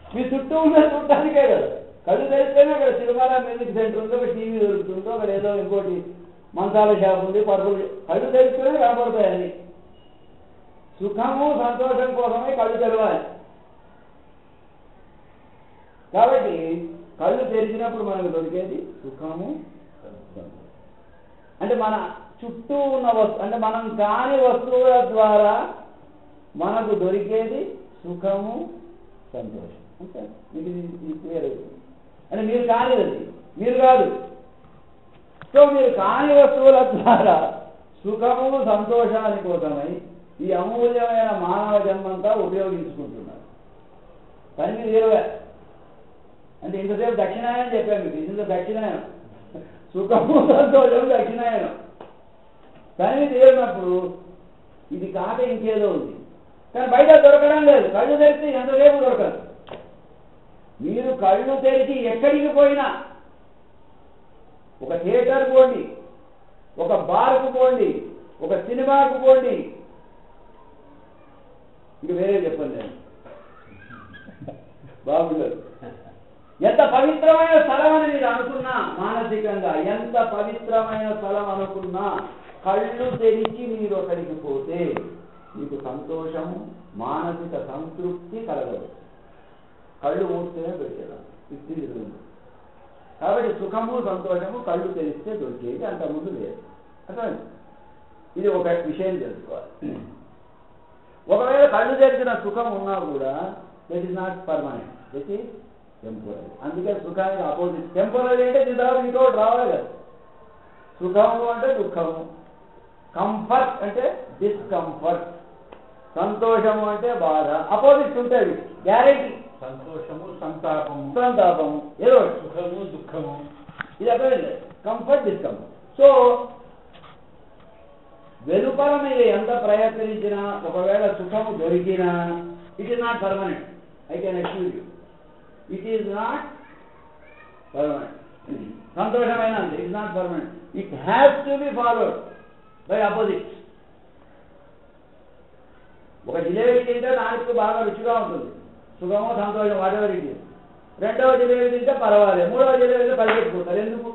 మీ చుట్టూ ఉన్న చూడటానికే కదా. కళ్ళు తెరిస్తేనే అక్కడ సినిమాల మ్యూజిక్ సెంటర్ ఉంది, ఒక టీవీ దొరుకుతుందో, అక్కడ ఏదో ఇంకోటి మంచాల షాప్ ఉంది, పరుపులు. కళ్ళు తెరిస్తేనే కనపడతాయని. సుఖము సంతోషం కోసమే కళ్ళు తెరవాలి. కాబట్టి కళ్ళు తెరిచినప్పుడు మనకు దొరికేది సుఖము అంటే మన చుట్టూ ఉన్న వస్తువు అంటే మనం కాని వస్తువుల ద్వారా మనకు దొరికేది సుఖము సంతోషం. అంటే మీకు క్లియర్ అవుతుంది. అంటే మీరు కానిది, మీరు కాదు. సో మీరు కాని వస్తువుల ద్వారా సుఖము సంతోషాని కోసమై ఈ అమూల్యమైన మానవ జన్మంతా ఉపయోగించుకుంటున్నారు. కానీ మీరు ఇరవై అంటే ఇంతసేపు దక్షిణాయనం చెప్పాను మీకు. ఇంత దక్షిణాయనం సుఖము సంతోషం దక్షిణాయనం. కానీ తీరినప్పుడు ఇది కాక ఇంకేదో ఉంది, కానీ బయట దొరకడం లేదు. కళ్ళు తెరిస్తే ఎంతసేపు దొరకదు. మీరు కళ్ళు తెరిచి ఎక్కడికి పోయినా, ఒక థియేటర్ పోండి, ఒక బార్కు పోండి, ఒక సినిమాకు పోండి, ఇంక వేరే చెప్పండి నేను బాగుండదు. ఎంత పవిత్రమైన స్థలం అని మీరు అనుకున్నా, మానసికంగా ఎంత పవిత్రమైన స్థలం అనుకున్నా, కళ్ళు తెరిచి మీరు అక్కడికి పోతే మీకు సంతోషము మానసిక సంతృప్తి కలగదు. కళ్ళు మూస్తేనే దొరికేదాం ఇది జరుగుతుంది. కాబట్టి సుఖము సంతోషము కళ్ళు తెరిస్తే దొరికేది, అంతకుముందు లేదు. అర్థమైంది? ఇది ఒక విషయం తెలుసుకోవాలి. ఒకవేళ కళ్ళు తెరిచిన సుఖం ఉన్నా కూడా that is not permanent, that is temporary. అందుకే సుఖానికి ఆపోజిట్ టెంపరరీ అంటే దీని తర్వాత ఇంకోటి రావాలి కదా. సుఖము అంటే దుఃఖము, కంఫర్ట్ అంటే డిస్కంఫర్ట్, సంతోషము అంటే బాధ. అపోజిట్స్ ఉంటాయి గ్యారెంటీ. సంతోషము సంతాపము, సంతాపము ఏదో సుఖము దుఃఖము, ఇది అర్థమైంది. Comfort discomfort. సో వెలుపల మీరు ఎంత ప్రయత్నించినా ఒకవేళ సుఖము దొరికినా it is not permanent. I can assure you, it is not permanent. సంతోషమైన it is not permanent. It has to be followed by opposite. ఒక జిలేబీ తింటే నాలుగు బాగా రుచిగా ఉంటుంది, సుఖమో సంతోషం వాటెవర్ ఇట్ ఈస్. రెండవ జిలేబీ తింటే పర్వాలేదు, మూడవ జిలేబీ పరిగెత్తుకుంటారు. ఎందుకు?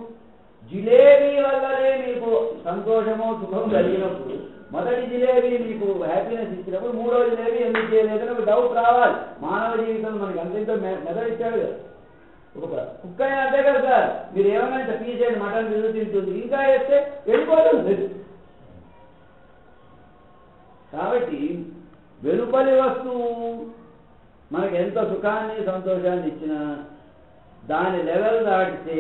జిలేబీ వల్లనే మీకు సంతోషమో సుఖం కలిగినప్పుడు, మొదటి జిలేబీ మీకు హ్యాపీనెస్ ఇచ్చినప్పుడు మూడవ జిలేబీ ఎందుకు చేయలేదని ఒక డౌట్ రావాలి. మానవ జీవితం మనకి అంతేంతో మెదడు ఇచ్చాడు కదా. ఒక కుక్క అయినా అంతే కదా సార్. మీరు ఏమైనా పీసేది మటన్ విలువ తింటుంది, ఇంకా వేస్తే వెళ్ళిపోతుంది. కాబట్టి వెలుపలి వస్తువు మనకి ఎంత సుఖాన్ని సంతోషాన్ని ఇచ్చినా దాని లెవెల్ దాటితే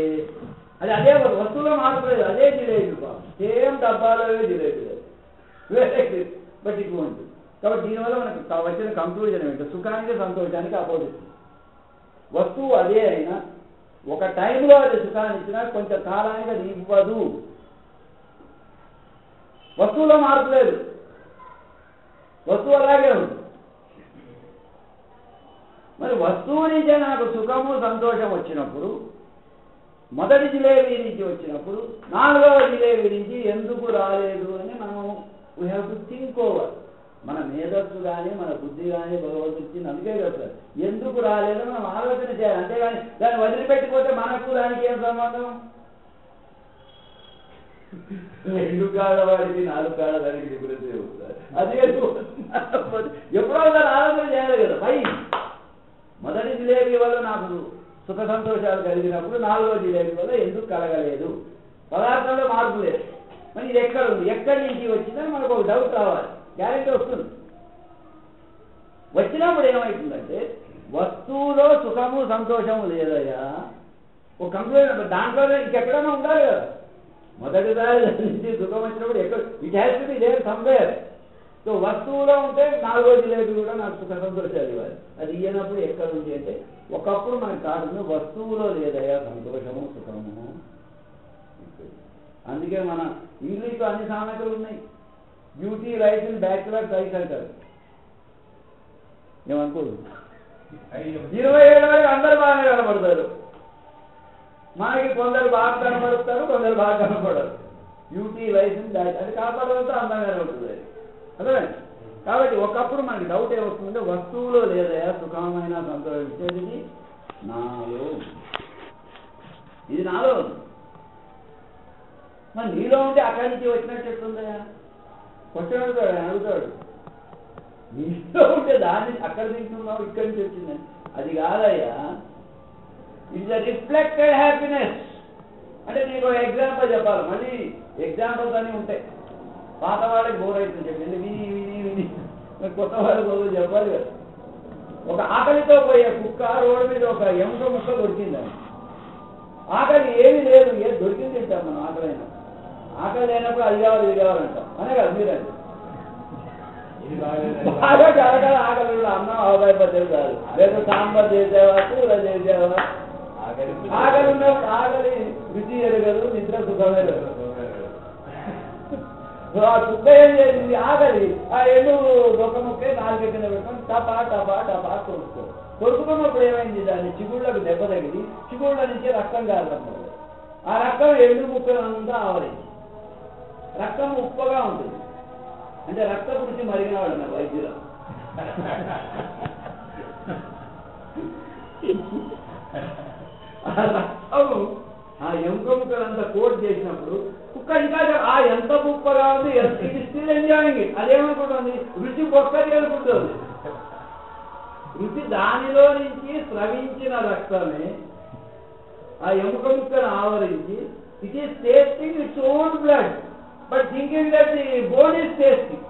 అది అదే వస్తువులో మార్పు లేదు, అదే జిలేబీ బాబు, సేమ్ డబ్బాలో జిలేబీ లేదు, బట్ ఇట్ వోంట్. కాబట్టి దీనివల్ల మనకు వచ్చిన కంక్లూజన్ ఏంటంటే సుఖానికి సంతోషానికి అపోజిట్. వస్తువు అదే అయినా ఒక టైంలో అది సుఖాన్ని ఇచ్చినా కొంచెం కాలానికి అది ఇవ్వదు. వస్తువులో మార్పు లేదు, వస్తువు అలాగే ఉంది. మరి వస్తువు నుంచే నాకు సుఖము సంతోషం వచ్చినప్పుడు, మొదటి జిలేబీ నుంచి వచ్చినప్పుడు నాలుగవ జిలేబీ నుంచి ఎందుకు రాలేదు అని మనం we have to think over. మన మేధస్సు కానీ మన బుద్ధి కానీ భగవంతుడికి అందుకే చెప్తారు ఎందుకు రాలేదో మనం ఆలోచన చేయాలి, అంతేగాని దాన్ని వదిలిపెట్టిపోతే మనకు దానికి ఏం సంబంధం? 2 కాళ్ళ వాడికి 4 కాళ్ళ దానికి డిఫరెన్స్ అవుతుంది. అది ఎప్పుడో దాన్ని ఆలోచన చేయాలి కదా. పై మొదటి జిలేబీ వల్ల నాకు సుఖ సంతోషాలు కలిగినప్పుడు 4వ జిలేబీ వల్ల ఎందుకు కలగలేదు? పదార్థంలో మార్పు లేదు. మరి ఇది ఎక్కడ ఉంది, ఎక్కడి నుంచి వచ్చిందని మనకు ఒక డౌట్ రావాలి. గ్యారెంటీ వస్తుంది. వచ్చినప్పుడు ఏమవుతుందంటే వస్తువులో సుఖము సంతోషము లేదయ్యా ఒక కంక్లూజన్, దాంట్లోనే ఇంకెక్కడైనా ఉండాలి కదా. మొదటిసారి నుంచి సుఖం వచ్చినప్పుడు ఎక్కడ it has to be there somewhere. So వస్తువులో ఉంటే 4వ జిలేబీ కూడా నాకు సుఖ సంతోషాలు ఇవ్వాలి. అది ఇయ్యనప్పుడు ఎక్కడ ఉంది అంటే ఒకప్పుడు మనకు కాదు వస్తువులో లేదయ్యా సంతోషము సుఖము. అందుకే మన ఇంగ్లీష్లో అన్ని సామెతలు ఉన్నాయి. Beauty life in backward size అంటారు. ఏమనుకోదు 27 వరకు అందరు బాగా కనపడతారు. మనకి కొందరు బాగా కనపడతారు, కొందరు బాగా కనపడరు. బ్యూటీ లైఫ్ ఇన్ బ్యాక్ అది కాపాడడంతో అందంగానే ఉంటుంది. అదే కాబట్టి ఒకప్పుడు మనకి డౌట్ ఏమవుతుందంటే వస్తువులో లేదయా సుఖమైన సంతోషించేది నాలో, ఇది నాలో ఉంది. మరి నీలో ఉంటే అక్కడి నుంచి వచ్చినట్టు ఎట్లుందయా? క్వశ్చన్ అడుగుతాడు. నీలో ఉంటే దాన్ని అక్కడ తింటున్నావు, ఇక్కడి నుంచి వచ్చిందని. అది కాదయ్యా, ఇట్స్ అ రిఫ్లెక్టెడ్ హ్యాపీనెస్. అంటే నీకు ఎగ్జాంపుల్ చెప్పాలి. మళ్ళీ ఎగ్జాంపుల్స్ అన్నీ ఉంటాయి. పాత వాళ్ళకి బోర్ అవుతుంది చెప్పండి, విని విని విని కొత్త వాళ్ళకి చెప్పాలి కదా. ఒక ఆకలితో పోయే కుక్క రోడ్డు మీద ఒక ఎముక ముక్క దొరికిందని. ఆకలి ఏమీ లేదు, ఏది దొరికింది తింటాం మనం. ఆకలైనా ఆకలి లేనప్పుడు అది కావాలి ఇది కావాలంటాం అనే కదా మీరండి. బాగా చాలా ఆకలి అన్నం అవకాశపడేది కాదు, లేదా సాంబార్ చేసేవా కూర చేసేవా. ఆకలి ఉన్నప్పుడు ఆకలి రుచి ఎరగదు, నిద్ర సుఖమే లేదు. ఆ కుక్క ఏం చేసింది? ఆకలి ఆ ఎండు దొక్క ముక్కే 4 కింద పెట్టుకొని టపా టపా టపా కొరుకుతున్నప్పుడు ఏమైంది? దాన్ని చిగుళ్ళకు దెబ్బ తగిలి చిగుళ్ళ నుంచి రక్తం కారడం. ఆ రక్తం ఎండు ముక్కలంతా ఆవరించి రక్తం ఉప్పగా ఉంటుంది. అంటే రక్తం గురించి మరిగినవాడు నా వైద్యులు. ఆ రక్తము ఆ ఎముక ముక్కలంతా కోట్ చేసినప్పుడు కుక్క ఇంకా ఆ ఎంత ఉప్పగా ఉంది, ఇది స్టిల్ ఎంజాయింగ్ ఇట్. అదేమనుకుంటుంది? రుచి ఒక్కటి అనుకుంటుంది. రుచి దానిలో నుంచి స్రవించిన రక్తమే ఆ ఎముక ముక్కను ఆవరించి it is tasting its own blood but thinking that the bone is tasting.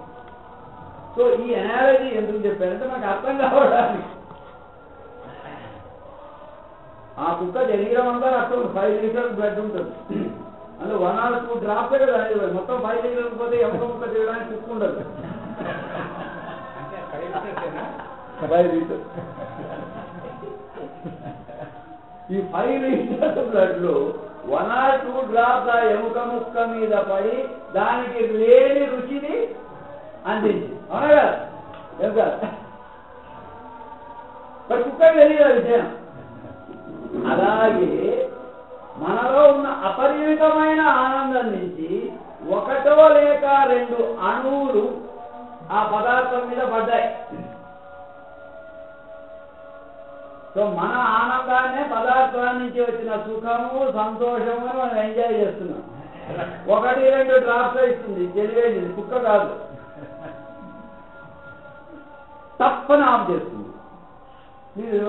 So ఈ అనాలజీ ఎందుకు చెప్పారంటే నాకు అర్థం కావడానికి. ఆ కుక్క శరీరం అంతా రక్తం 5 లీటర్స్ బ్లడ్ ఉంటుంది. అందులో 1 or 2 డ్రాప్స్ కదా మొత్తం 5 లీటర్స్ పోతే ఎముక ముక్క తిరగడానికి కుక్క ఉండదు. 5 లీటర్స్. ఈ 5 లీటర్స్ బ్లడ్ లో 1 or 2 డ్రాప్స్ ఆ ఎముక ముక్క మీద పడి దానికి లేని రుచిని అందించి అవునా కదా? ఏం కాదు మరి కుక్క తెలియదు విషయం. అలాగే మనలో ఉన్న అపరిమితమైన ఆనందం నుంచి 1 లేక 2 అణువులు ఆ పదార్థం మీద పడ్డాయి. సో మన ఆనందాన్నే పదార్థాల నుంచి వచ్చిన సుఖము సంతోషము అని మనం ఎంజాయ్ చేస్తున్నాం. 1, 2 డ్రాప్స్ ఇస్తుంది, తెలియదు కుక్క కాదు, తప్పని ఆఫ్ చేస్తుంది. మీరు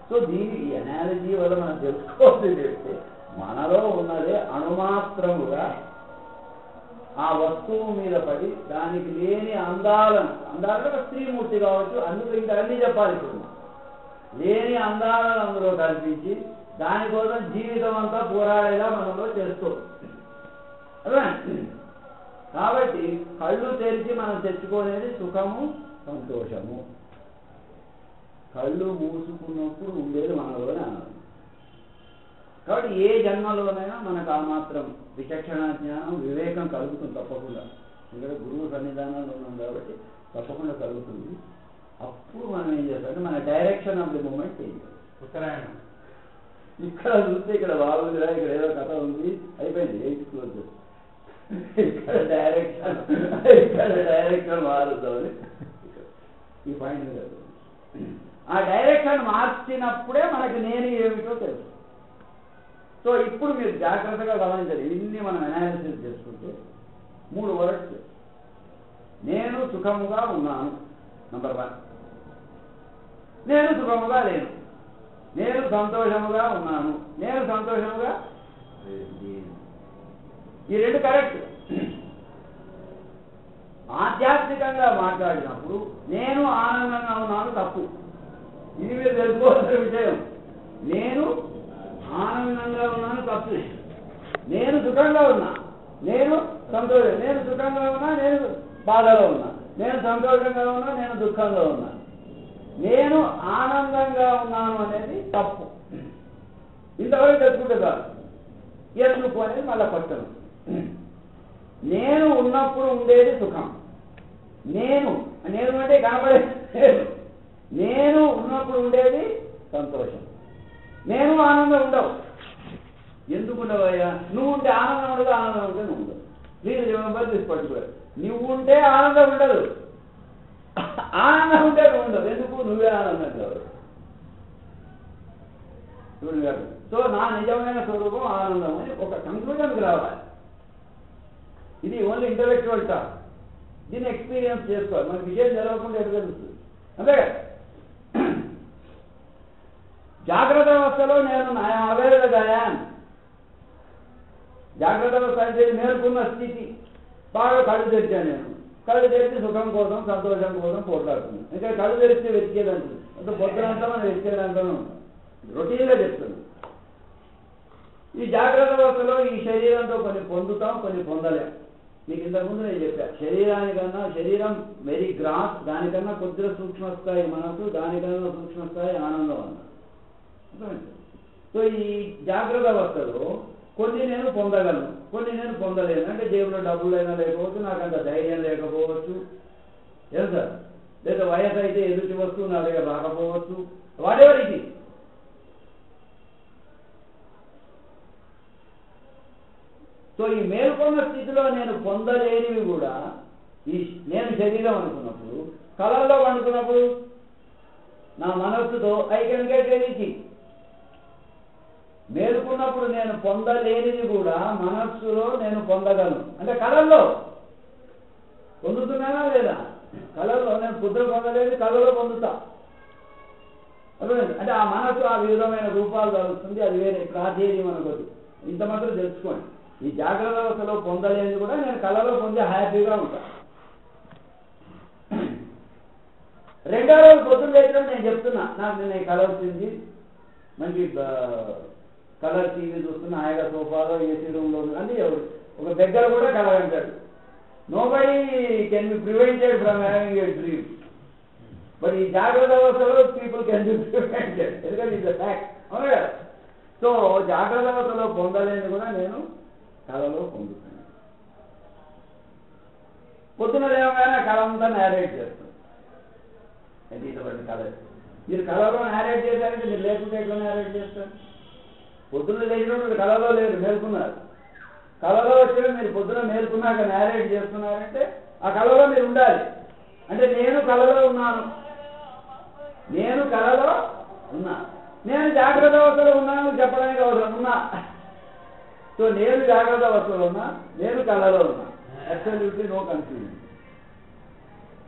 సో దీని ఈ అనాలజీ వల్ల మనం తెలుసుకోవాల్సింది చెప్తే మనలో ఉన్నదే అణుమాత్రముగా ఆ వస్తువు మీద పడి దానికి లేని అందాలను స్త్రీమూర్తి కావచ్చు, అందులో ఇంకా అన్నీ చెప్పాలి. ఇప్పుడు లేని అందాలను అందులో కల్పించి దానికోసం జీవితం అంతా పోరాడేలా మనలో చేస్తుంది. కాబట్టి కళ్ళు తెరిచి మనం తెచ్చుకునేది సుఖము సంతోషము. కళ్ళు మూసుకున్నప్పుడు ఉండేది మనలోనే ఆనందం. కాబట్టి ఏ జన్మలోనైనా మనకు ఆ మాత్రం విచక్షణ జ్ఞానం వివేకం కలుగుతుంది తప్పకుండా. ఎందుకంటే గురువు సన్నిధానంలో ఉన్నాం కాబట్టి తప్పకుండా కలుగుతుంది. అప్పుడు మనం ఏం చేస్తామంటే మన direction of the moment change. ఉత్తరాయణం ఇక్కడ చూస్తే ఇక్కడ బాగుందిరా, ఇక్కడ ఏదో కథ ఉంది, అయిపోయింది 8 క్లోజ్. ఇక్కడ డైరెక్షన్ మారుతుంది. ఈ పాయింట్ లేదు. ఆ డైరెక్షన్ మార్చినప్పుడే మనకి నేను ఏమిటో తెలుసు. సో ఇప్పుడు మీరు జాగ్రత్తగా గమనించాలి. ఇన్ని మనం అనాలిసిస్ చేసుకుంటే 3 వర్డ్స్. నేను సుఖముగా ఉన్నాను నంబర్ 1. నేను సుఖముగా లేను. నేను సంతోషముగా ఉన్నాను. నేను సంతోషముగా ఈ 2 కరెక్ట్. ఆధ్యాత్మికంగా మాట్లాడినప్పుడు నేను ఆనందంగా ఉన్నాను తప్పు. ఇది మీరు తెలుసుకోవాల్సిన విషయం. నేను ఆనందంగా ఉన్నాను తప్పు. నేను సుఖంగా ఉన్నా, నేను సంతోషం. నేను సుఖంగా ఉన్నా, నేను బాధలో ఉన్నా. నేను సంతోషంగా ఉన్నా, నేను దుఃఖంగా ఉన్నా. నేను ఆనందంగా ఉన్నాను అనేది తప్పు. ఇంతవరకు తెలుసుకుంటే కాదు. ఎందుకు అనేది మళ్ళా పట్టను. నేను ఉన్నప్పుడు ఉండేది సుఖం. నేను అంటే కనబడేది. నేను ఉన్నప్పుడు ఉండేది సంతోషం. నేను ఆనందం ఉండవు. ఎందుకు ఉండవయ్యా? నువ్వు ఉంటే ఆనందం ఉండదు, ఆనందం ఉంటే నువ్వు ఉండదు. ప్లీజ్ తీసుకోవాలి. నువ్వు ఉంటే ఆనందం ఉండదు, ఆనందం ఉంటే నువ్వు ఉండదు. ఎందుకు? నువ్వే ఆనందంగా. సో నా నిజమైన స్వరూపం ఆనందం అని ఒక కంక్లూజన్కి రావాలి. ఇది ఓన్లీ ఇంటలెక్చువల్ టాక్. దీన్ని ఎక్స్పీరియన్స్ చేసుకోవాలి. మనకి విషయం జరగకుండా ఎటు తెలుస్తుంది. అంతే కదా. జాగ్రత్త అవస్థలో నేను అవేర్గాయాన్. జాగ్రత్త అవస్థ అంటే మేల్కొన్న స్థితి. బాగా కళ్ళు తెరిచాను నేను. కళ్ళు తెరిచి సుఖం కోసం సంతోషం కోసం పోట్లాడుతున్నాను. ఇంకా కళ్ళు తెరిస్తే వెతికేదంటుంది. అంటే పొద్దునంతా మనం వెతికేదంటాను. రొటీన్గా చెప్తున్నాను. ఈ జాగ్రత్త అవస్థలో ఈ శరీరంతో కొన్ని పొందుతాం, కొన్ని పొందలేం. మీకు ఇంతకుముందు నేను చెప్పా. శరీరానికన్నా శరీరం వెరీ గ్రాస్, దానికన్నా కొద్దిగా సూక్ష్మస్థాయి మనసు, దానికన్నా సూక్ష్మస్థాయి ఆనందం అన్నారు. సో ఈ జాగ్రత్త అవస్థలో కొన్ని నేను పొందగలను, కొన్ని నేను పొందలేను. అంటే జేబులో డబ్బులు అయినా లేకపోవచ్చు, నాకు అంత ధైర్యం లేకపోవచ్చు, ఏం సార్, లేదా వయసు అయితే ఎదుటి వస్తువు నా దగ్గర రాకపోవచ్చు. వాడెవరికి సో ఈ మేల్కొన్న స్థితిలో నేను పొందలేనివి కూడా ఈ నేను శరీరం అనుకున్నప్పుడు, కళల్లో అనుకున్నప్పుడు నా మనస్సుతో ఐ కెన్ గెట్ ఎనీథింగ్. మేలుకున్నప్పుడు నేను పొందలేనిది కూడా మనస్సులో నేను పొందగలను. అంటే కళల్లో పొందుతున్నానా లేదా? కళల్లో నేను కుదురు పొందలేని కళలో పొందుతా. అంటే ఆ మనస్సు ఆ విధమైన రూపాలు కలుస్తుంది. అది వేరే ప్రాధేయం అనుకోదు. ఇంత మాత్రం తెలుసుకోండి. ఈ జాగ్రత్త అవస్థలో పొందలేనిది కూడా నేను కళలో పొంది హ్యాపీగా ఉంటా. రెండో రోజు పొద్దున్న లేచడం నేను చెప్తున్నా, నాకు నేను కళ వచ్చింది, మంచి కలర్ టీవీ చూస్తున్నా, హాయిగా సోఫాలో ఏసీ రూమ్లో. అంటే ఒక దగ్గర కూడా కళ అంటాడు. Nobody can be prevented from having a dream. But ఈ జాగ్రత్త అవస్థలో పీపుల్ కెన్ బి ప్రివెంటెడ్. ఎందుకంటే ఇది ఫ్యాక్ట్. అవునా కదా. సో జాగ్రత్త అవస్థలో పొందలేని కూడా నేను కళలో పొందుతున్నాను. పొద్దున లేవగానే కళ అంతా నేరేట్ చేస్తాను. అంటే ఇటువంటి కళ మీరు కళలో నేరేట్ చేశారంటే మీరు లేకుంటే ఎట్లా నేరేట్ చేస్తారు? పొద్దున్న లేచినప్పుడు కళలో లేరు, మేల్కున్నారు. కళలో వచ్చిన మీరు పొద్దున మేల్కున్నాక నేరేట్ చేస్తున్నారంటే ఆ కళలో మీరు ఉండాలి. అంటే నేను కళలో ఉన్నాను, నేను కళలో ఉన్నా, నేను జాగ్రత్త అవస్థలో ఉన్నాను చెప్పడానికి అవసరం ఉన్నా. సో నేను జాగ్రత్త అవస్థలో ఉన్నా, నేను కళలో ఉన్నా. Absolutely no confusion.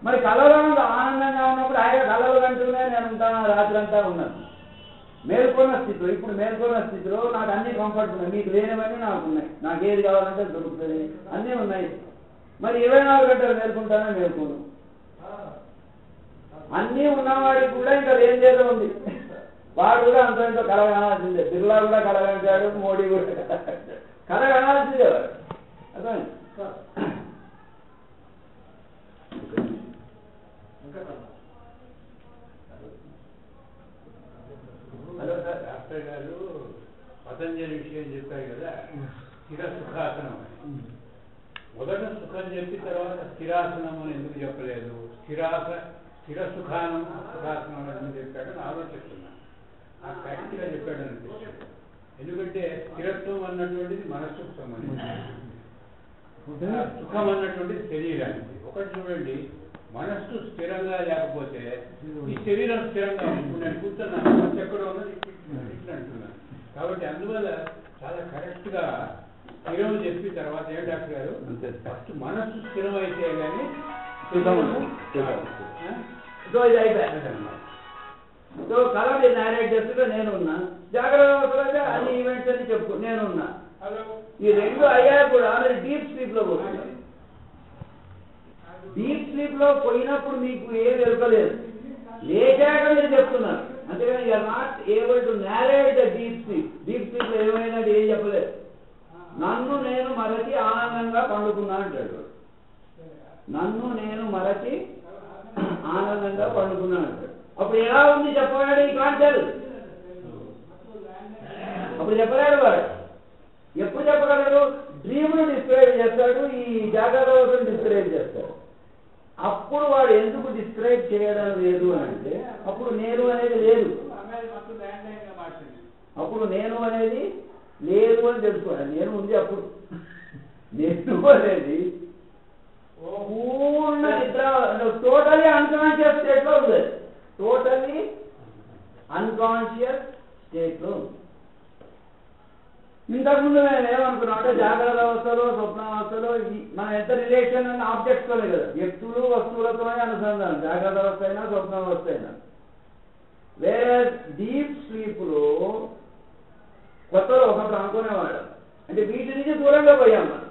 మరి కళలో ఆనందంగా ఉన్నప్పుడు ఆయన కళలు కంటూనే నేను ఉంటాను, రాత్రి అంతా ఉన్నాను. మేల్కొన్న స్థితిలో, ఇప్పుడు మేల్కొన్న స్థితిలో నాకు అన్ని కంఫర్ట్ ఉన్నాయి. మీకు లేనివన్నీ నాకు ఉన్నాయి. నాకు ఏది కావాలంటే దొరుకుతుంది, అన్నీ ఉన్నాయి. మరి 24 గంటలు మేల్కొంటానే మేల్కోను. అన్నీ ఉన్నవాడికి కూడా ఇంకా ఏం చేత ఉంది. వాడు కూడా అంత ఎంతో కలగనాల్సిందే. బిర్లా కూడా కలగంటాడు, మోడీ కూడా కలగనాల్సిందే వాడు. అర్థం. హలో సార్, డాక్టర్ గారు పతంజలి విషయం చెప్పారు కదా, స్థిర సుఖాసనం. మొదట సుఖం చెప్పి తర్వాత స్థిరాసనం అని ఎందుకు చెప్పలేదు? స్థిర సుఖాసనం అని ఎందుకు చెప్పాడని ఆలోచిస్తున్నాను. ఆ ప్రాక్టికల్గా చెప్పాడు అనిపిస్తుంది. ఎందుకంటే స్థిరత్వం అన్నటువంటిది మనస్సుకు సంబంధించి, సుఖం అన్నటువంటిది శరీరానికి. ఒకటి చూడండి, మనస్సు స్థిరంగా లేకపోతే ఈ శరీరం స్థిరంగా ఇప్పుడు నేను కూర్చున్నాను, మనసు ఎక్కడ ఉన్నది ఇట్లా అంటున్నాను. కాబట్టి అందువల్ల చాలా కరెక్ట్గా స్థిరం చెప్పిన తర్వాత ఏం డాక్టర్ గారు, ఫస్ట్ మనస్సు స్థిరం అయితే కానీ సో ఇది అయిపోయాదన్నమాట. సో కళ మీరు నేరేట్ చేస్తుంటే నేనున్నా, జాగ్రత్త అవసరంగా అన్ని ఈవెంట్స్ అని చెప్పు నేనున్నా. ఈ రెండు అయ్యా కూడా మీరు డీప్ స్లీప్ లో పోతున్నారు. డీప్ స్లీప్ లో పోయినప్పుడు మీకు ఏం ఎరుకలేదు, లేచాక మీరు చెప్తున్నారు. అంతేగాని you are not able to narrate the deep sleep. Deep sleep లో ఏమైనా ఏం చెప్పలేదు. నన్ను నేను మరచి ఆనందంగా పండుకున్నా అంటాడు. నన్ను నేను మరచి ఆనందంగా పండుకున్నా అంటాడు. అప్పుడు ఎలా ఉంది చెప్పగాడు ఈ కాన్సెప్ట్. అప్పుడు చెప్పలేడు వాడు. ఎప్పుడు చెప్పగలడు? డ్రీమ్ను డిస్క్రైబ్ చేస్తాడు, ఈ జాగ్రత్త అవసరం డిస్క్రైబ్ చేస్తాడు. అప్పుడు వాడు ఎందుకు డిస్క్రైబ్ చేయడం లేదు అని అంటే అప్పుడు నేను అనేది లేదు. అప్పుడు నేను అనేది లేదు అని తెలుసుకోండి. నేను ఉంది అప్పుడు. నేను అనేది పూర్ణ నిద్ర, టోటలీ అన్కాన్షియస్ స్టేట్లో ఉంది. టోటలీ అన్కాన్షియస్ స్టేట్లో ఉంది. ఇంతకుముందు మేము ఏమనుకున్నాం అంటే జాగ్రత్త అవస్థలో స్వప్నావస్థలో మన ఎంత రిలేషన్ అన్న ఆబ్జెక్ట్స్తోనే కదా, వ్యక్తులు వస్తువులతోనే అనుసంధానం, జాగ్రత్త అవస్థ అయినా స్వప్నావస్థ అయినా. వేరే డీప్ స్లీప్లో కొత్తలో ఒకప్పుడు అనుకునేవాడు అంటే వీటి నుంచి దూరంగా పోయాం మనం.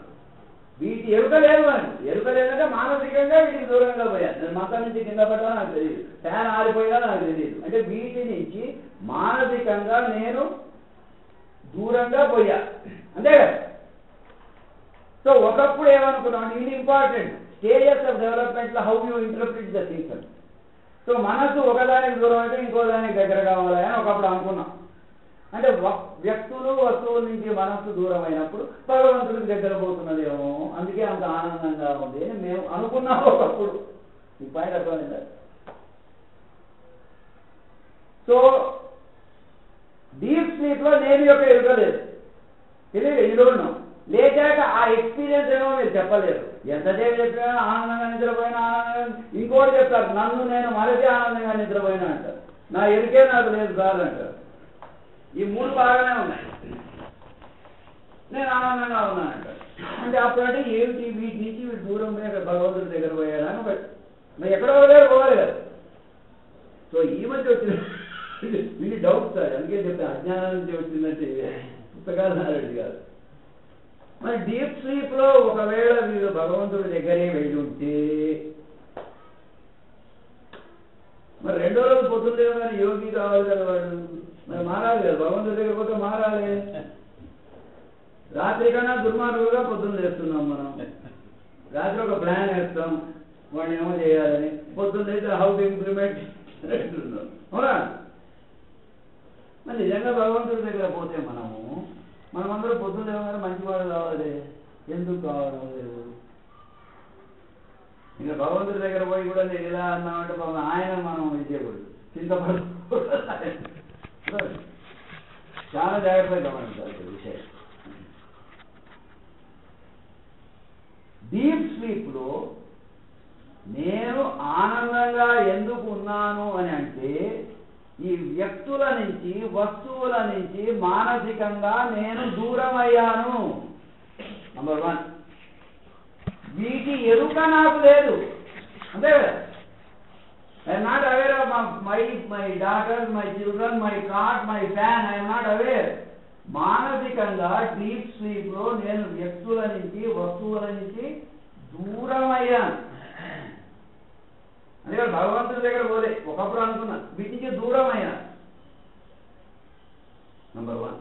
వీటి ఎరుక లేదు మనకి. ఎరుక లేదంటే మానసికంగా వీటికి దూరంగా పోయాను. నేను మతం నుంచి కింద పడ్డా నాకు తెలియదు, ఫ్యాన్ ఆరిపోయినా నాకు తెలియదు. అంటే వీటి నుంచి మానసికంగా నేను దూరంగా పోయా, అంతే కదా. సో ఒకప్పుడు ఏమనుకున్నాం, ఇది ఇంపార్టెంట్ స్టేజెస్ ఆఫ్ డెవలప్మెంట్లో how you interpret the things అని. సో మనసు ఒకదానికి దూరం అంటే ఇంకో దానికి దగ్గర కావాలి అని ఒకప్పుడు అనుకున్నాం. అంటే వ్యక్తులు వస్తువుల నుంచి మనస్సు దూరం అయినప్పుడు భగవంతుడికి దగ్గర పోతున్నదేమో, అందుకే అంత ఆనందంగా ఉంది అని మేము అనుకున్నాం ఒకప్పుడు. ఈ పాయింట్ అర్థమైందా? సో డీప్ స్లీప్లో నేను యొక్క ఎరుకలేదు, తెలియదు, ఈ రోజు లేచాక ఆ ఎక్స్పీరియన్స్ ఏమో మీరు చెప్పలేరు. ఎంతసేపు చెప్పినా ఆనందంగా నిద్రపోయినా ఆనందంగా, ఇంకోటి చెప్తారు నన్ను నేను మరచి ఆనందంగా నిద్రపోయినా అంటారు. నా ఎరుకే నాకు లేదు సార్ అంటారు. ఈ మూడు బాగానే ఉన్నాయి, నేను ఆనందంగా ఉన్నానంటారు. అంటే అప్పుడంటే ఏమిటి వీటి నుంచి వీటి దూరం భగవంతుడి దగ్గర పోయాడని మరి ఎక్కడో దగ్గర పోవాలి కదా. సో ఈ మధ్య వచ్చిన వీటి డౌట్ సార్, అందుకే చెప్తే అజ్ఞానం నుంచి వచ్చిందంటే పుస్తకాలు నాలెడ్జ్ కాదు. మరి డీప్ స్లీప్లో ఒకవేళ వీరు భగవంతుడి దగ్గరే వెళ్ళి ఉంటే మరి రెండో రోజు పొద్దున్నే కానీ యోగి కావాలి కదా వాడు, మరి మారాలి కదా, భగవంతుడి దగ్గర పోతే మారాలి. రాత్రి కన్నా దుర్మార్గులుగా పొద్దున్న చేస్తున్నాం మనం. రాత్రి ఒక ప్లాన్ వేస్తాం వాడిని ఏమో చేయాలని, పొద్దున్నైతే హౌ టు ఇంప్లిమెంట్ అంటున్నాం, అవునా? మరి నిజంగా భగవంతుడి దగ్గర పోతే మనమందరూ పొద్దున్న ఏమన్నా మంచివాడు కావాలి, ఎందుకు కావడం లేదు? ఇంకా భగవంతుడి దగ్గర పోయి కూడా నేను ఇలా అన్నామంటే ఆయన మనం ఇచ్చేకూడదు, చింతపడకూడదు. చాలా జాగ్రత్తగా గమనించాలి విషయం. డీప్ స్లీప్లో నేను ఆనందంగా ఎందుకు ఉన్నాను అని అంటే ఈ వ్యక్తుల నుంచి వస్తువుల నుంచి మానసికంగా నేను దూరం అయ్యాను. నంబర్ 1, వీటి ఎరుక నాకు లేదు, అంతే కదా. I'm not aware of my daughters, my children, my cart, my fan. I'm not aware. మానసికంగా డీప్ స్లీప్లో నేను వ్యక్తుల నుంచి వస్తువుల నుంచి దూరం అయ్యాను. అందుకని భగవంతుడి దగ్గర పోలే, ఒకప్పుడు అనుకున్నా, వీటికి దూరం అయ్యా. నంబర్ 1,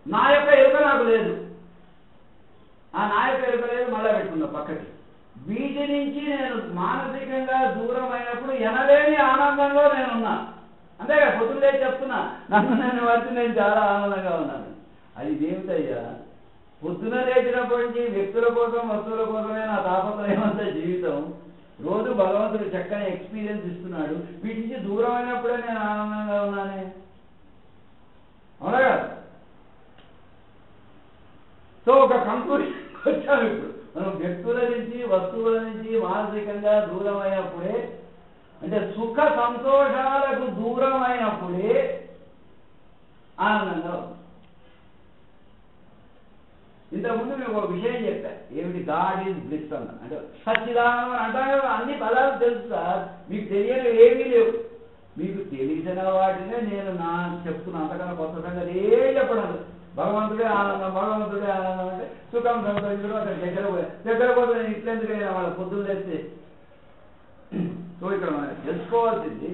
నా యొక్క ఎరుక నాకు లేదు. ఆ నా యొక్క ఎరుక లేదు, మళ్ళా పెట్టుకున్నా పక్కకి. వీటి నుంచి నేను మానసికంగా దూరం అయినప్పుడు ఎనలేని ఆనందంలో నేనున్నా, అంతేగా. పొద్దున్న లేచి చెప్తున్నా నన్ను నేను వచ్చి నేను చాలా ఆనందంగా ఉన్నాను. అది ఏమిటయ్యా? పొద్దున లేచినప్పటి నుంచి వ్యక్తుల కోసం వస్తువుల కోసమే నా తాపత్రయం అంతా జీవితం. రోజు భగవంతుడు చక్కని ఎక్స్పీరియన్స్ ఇస్తున్నాడు, వీటి నుంచి దూరం అయినప్పుడే నేను ఆనందంగా ఉన్నానే, అవునా కదా? సో ఒక కంక్లూషన్ వచ్చాము ఇప్పుడు. మనం వ్యక్తుల నుంచి వస్తువుల నుంచి మానసికంగా దూరం అయినప్పుడే, అంటే సుఖ సంతోషాలకు దూరం అయినప్పుడే ఆనందంగా ఉంది. ఇంతకుముందు మీకు ఒక విషయం చెప్పాను, ఏమిటి? గాడ్ ఈజ్ బ్లిస్ అన్న, అంటే సచ్చిదానందం అని అంటాం కదా. అన్ని పదాలు తెలుసు సార్, మీకు తెలియని ఏమీ లేవు. మీకు తెలిసిన వాటినే నేను చెప్తున్నా, అంతకన్నా కొత్త సంగతి ఏం చెప్పడం. భగవంతుడే ఆనందం, భగవంతుడే ఆనందం అంటే సుఖం సంతోషించడం. అక్కడ దగ్గర పోతే నేను ఇట్లెందుకైనా వాళ్ళ పొద్దున్న తెస్తే. సో ఇక్కడ మనం తెలుసుకోవాల్సింది,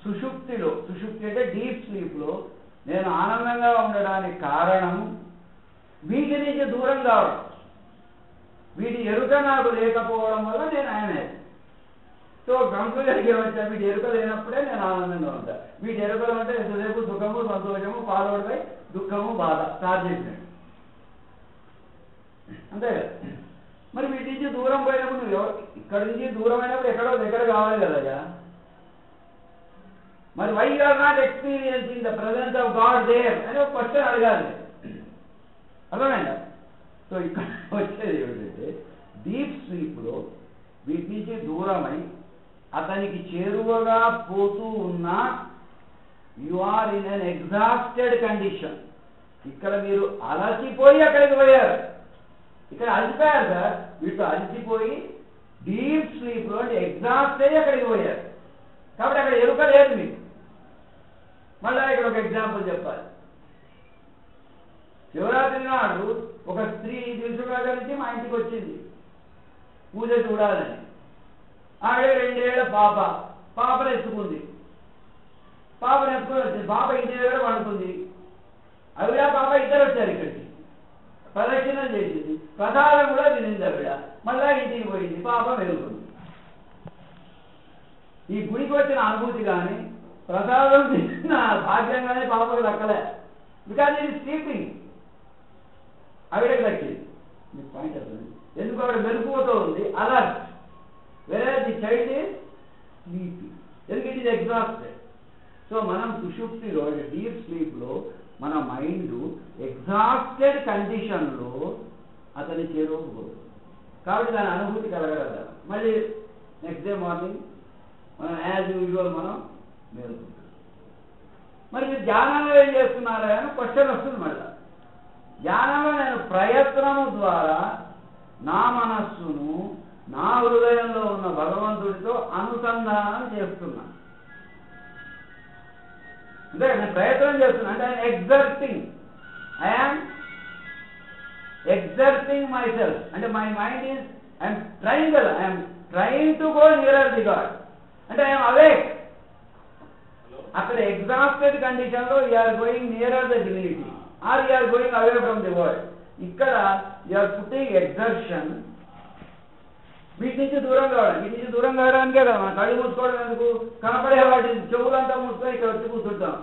సుషుప్తిలో, సుషుప్తి అంటే డీప్ స్లీప్లో నేను ఆనందంగా ఉండడానికి కారణం వీటి నుంచి దూరం కావడం. వీటి ఎరుక నాకు లేకపోవడం వల్ల నేను ఆయనే. సో కంక్లూజన్కి ఏమొచ్చా, వీటి ఎరుక లేనప్పుడే నేను ఆనందంగా ఉంటాను. వీటి ఎరుకలు అంటే ఎంతసేపు సుఖము సంతోషము పాల్గొడతాయి, దుఃఖము బాధ స్టార్ట్ చేసినట్టు, అంతే కదా. మరి వీటి నుంచి దూరం పోయినప్పుడు నువ్వు ఇక్కడి నుంచి దూరం అయినప్పుడు ఎక్కడో దగ్గర కావాలి కదా. మరి why you are not experiencing the presence of God there అని ఒక క్వశ్చన్ అడగాలి, అర్థమైందా? సో ఇక్కడ వచ్చేది ఏమిటంటే, డీప్ స్లీప్లో వీటి నుంచి దూరమై అతనికి చేరువగా పోతూ ఉన్నా you are in an exhausted condition. ఇక్కడ మీరు అలసిపోయి అక్కడికి పోయారు, ఇక్కడ అలసిపోయారు సార్. వీటితో అలసిపోయి డీప్ స్లీప్లో అంటే ఎగ్జాస్ట్ అయ్యి అక్కడికి పోయారు. కాబట్టి అక్కడ ఎరుక లేదు మీకు. మళ్ళీ ఇక్కడ ఒక ఎగ్జాంపుల్ చెప్పాలి. శివరాత్రి నాడు ఒక స్త్రీ దిల్సుఖ్నగర్ నుంచి మా ఇంటికి వచ్చింది పూజ చూడాలని. ఆవిడ 2 ఏళ్ల పాపను ఎత్తుకుంది. పాపను ఎత్తుకుని వచ్చింది. పాప ఇంటి దగ్గర పండుకుంది. ఆవిడ పాప ఇద్దరు వచ్చారు ఇక్కడికి. ప్రదక్షిణ చేసింది, ప్రసాదం కూడా తినింది ఆవిడ. మళ్ళా ఇంటికి పోయింది, పాప వెళ్తుంది. ఈ గుడికి వచ్చిన అనుభూతి కానీ ప్రసాదం తిన్న భాగ్యం కానీ పాపకు దక్కలే. బికాజ్ ఇది స్లీపింగ్. ఆవిడకి దక్కింది. మీకు పాయింట్ అవుతుంది. ఎందుకు? ఆవిడ మెలుకువతో ఉంది, అలర్ట్. వేరే ది చైల్డ్ ఈజ్ స్లీపింగ్. ఎందుకు? It is exhausted. సో మనం సుషుప్తిలో అంటే డీప్ స్లీప్లో మన మైండ్ ఎగ్జాస్టెడ్ కండిషన్లో అతని చేరుకోబోతుంది. కాబట్టి దాని అనుభూతి కలగలదు. మళ్ళీ నెక్స్ట్ డే మార్నింగ్ మనం యాజ్ యూజువల్ మనం మేలుకుంటాం. మరి మీరు ధ్యానంలో ఏం చేస్తున్నారా అని క్వశ్చన్ వస్తుంది. మళ్ళీ ధ్యానంలో నేను ప్రయత్నము ద్వారా నా మనస్సును నా హృదయంలో ఉన్న భగవంతుడితో అనుసంధానం చేస్తున్నాను. అంటే నేను ప్రయత్నం చేస్తున్నా, అంటే ఐఎమ్ ఎగ్జర్టింగ్ మై సెల్ఫ్. అంటే my mind is I'm trying కదా, I'm trying to go nearer the god. అంటే ఐఎమ్ అవేక్. అక్కడ ఎగ్జాస్టెడ్ కండిషన్లో you're going nearer the divinity or you're going away from the world. ఇక్కడ you're putting exertion. వీటి నుంచి దూరం కావడం. వీటి నుంచి దూరం కావడానికే కదా మనం కళ్ళు మూసుకోవడం. ఎందుకు? కనపడే వాటి చెవులంతా మూసుకొని ఇక్కడ వచ్చి కూర్చుంటాం,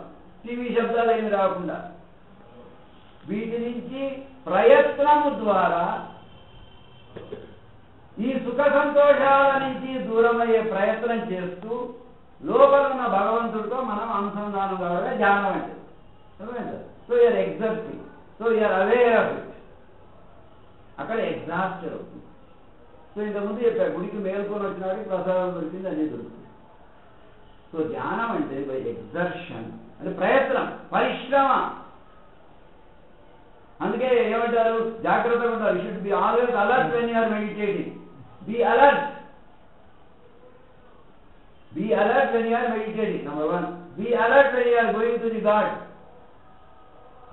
టీవీ శబ్దాలు ఏమి రాకుండా. వీటి నుంచి ప్రయత్నము ద్వారా ఈ సుఖ సంతోషాల నుంచి దూరమయ్యే ప్రయత్నం చేస్తూ లోపల ఉన్న భగవంతుడితో మనం అనుసంధానం కావడమే ధ్యానం అంటే. అర్థమైందా? So you're exerting, so you're aware of it. అక్కడ ఎగ్జాస్టెడ్ అవుతుంది. సో ఇంతకుముందు చెప్పారు, గుడికి మేల్కొని వచ్చిన వాడికి ప్రసాదం దొరికింది, అన్నీ దొరుకుతుంది. సో ధ్యానం అంటే బై ఎగ్జర్షన్, అంటే ప్రయత్నం, పరిశ్రమ. అందుకే ఏమంటారు? జాగ్రత్తగా ఉంటారు. You should be always alert when you are meditating. Be alert. Be alert when you are meditating, number 1. Be alert when you are going to the God.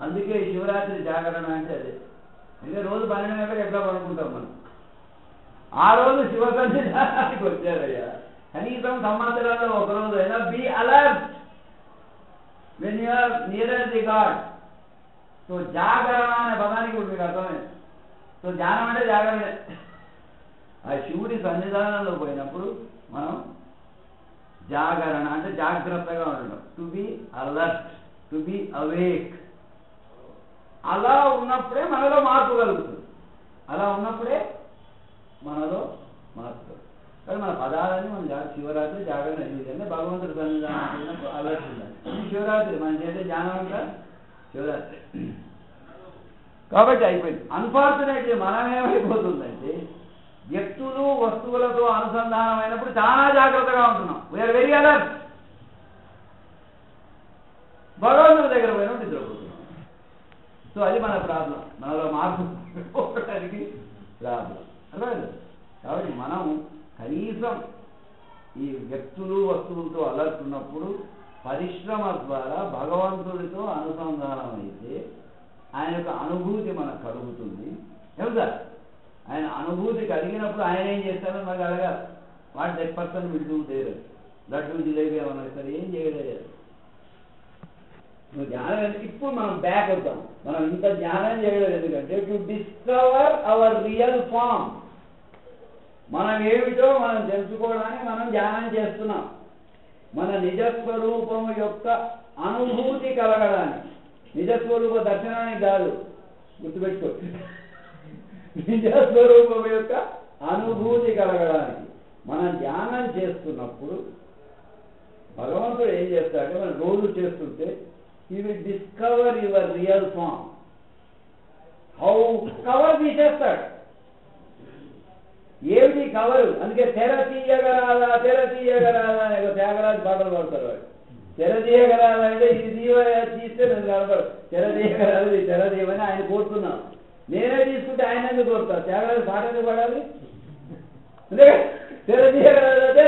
అందుకే శివరాత్రి జాగరణ అంటే అదే. అంటే రోజు 12 గంటలకు ఎట్లా పడుకుంటాం మనం, ఆ రోజు శివ సన్నిధానానికి వచ్చారయ్యా. కనీసం సంవత్సరాల్లో ఒకరోజు అయినా be alert when you are nearer the God. So జాగరణ అనే పదానికి ఇప్పుడు మీకు అర్థమైంది. సో ధ్యానం అంటే జాగరణ. ఆ శివుడి సన్నిధానంలో పోయినప్పుడు మనం జాగరణ అంటే జాగ్రత్తగా ఉండడం, to be alert, to be awake. అలా ఉన్నప్పుడే మనలో మార్పు కలుగుతుంది. అలా ఉన్నప్పుడే మనలో మార్పు కలుగుతుంది. కానీ మన పదాలని మనం శివరాత్రి జాగరణ ఈ విధంగా భగవంతుడి సన్నిధానం అయినప్పుడు అలర్ట్ ఉండాలి. శివరాత్రి మనం చేసే ధ్యానం అంతా శివరాత్రి. కాబట్టి అయిపోయింది. అన్ఫార్చునేట్లీ మనమేమైపోతుందంటే వ్యక్తులు వస్తువులతో అనుసంధానం అయినప్పుడు చాలా జాగ్రత్తగా ఉంటున్నాం. We are very alert. భగవంతుడి దగ్గర పోయినా నిద్రపోతున్నాం. సో అది మన ప్రాబ్లం, మనలో మార్పు పోవడానికి ప్రాబ్లం. అర్థమైంది? కాబట్టి మనం కనీసం ఈ వ్యక్తులు వస్తువులతో అలర్ట్ ఉన్నప్పుడు పరిశ్రమ ద్వారా భగవంతుడితో అనుసంధానం అయితే ఆయన యొక్క అనుభూతి మనకు కలుగుతుంది. ఏమిటా ఆయన అనుభూతి కలిగినప్పుడు ఆయన ఏం చేస్తారో నాకు అడగాలి. What that person will do there. Laddu jalebi ఏమన్నా ఇస్తారు, ఏం చేయలేదు. నువ్వు జ్ఞానం ఇప్పుడు మనం బ్యాక్ అవుతాం. మనం ఇంత జ్ఞానం చేయలేదు ఎందుకంటే to discover our real form. మనం ఏమిటో మనం తెలుసుకోవడానికి మనం ధ్యానం చేస్తున్నాం. మన నిజస్వరూపం యొక్క అనుభూతి కలగడానికి, నిజస్వరూప దర్శనానికి కాదు, గుర్తుపెట్టుకో. నిజస్వరూపం యొక్క అనుభూతి కలగడానికి మనం ధ్యానం చేస్తున్నప్పుడు భగవంతుడు ఏం చేస్తాడంటే మనం రోజు చేస్తుంటే he will discover your real form. How cover తీసేస్తాడు. ఏమిటి కవరు? అందుకే తెర తీయగరాదా అని త్యాగరాజు పాటలు పాడతారు. వాడు తెర తీయగరాదా అంటే ఇది తీస్తే నేను కనపడు. తెర తీయగరాదు, ఇది తెర తీయమని ఆయన కోరుతున్నాను. నేనే తీసుకుంటే ఆయన ఎందుకు కోరుతాను? త్యాగరాజు పాట ఎందుకు పడాలి? తెర తీయగలదా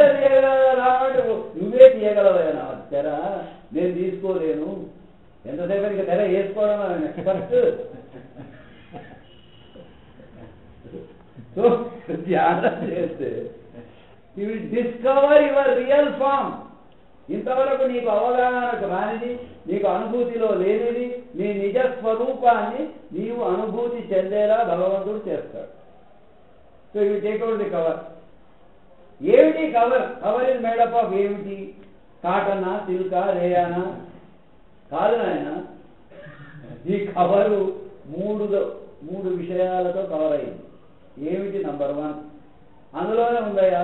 రావంటే నువ్వే తీయగలవా తెర, నేను తీసుకోలేను. ఎంతసేపు ఇంకా తెర వేసుకోవడం ఫస్ట్. సో ధ్యానం చేస్తే you will discover your real form. ఇంతవరకు నీకు అవగాహనకు రానిది, నీకు అనుభూతిలో లేనిది, నీ నిజ స్వరూపాన్ని నీవు అనుభూతి చెందేలా భగవంతుడు చేస్తాడు. So you take out the cover. ఏమిటి cover? Cover is made up of ఏమిటి? కాటనా, సిల్కా, రేయానా? కాదు నాయన. ఈ కవరు మూడు విషయాలతో కవర్ అయింది. ఏమిటి? నంబర్ 1 అందులోనే ఉందయ్యా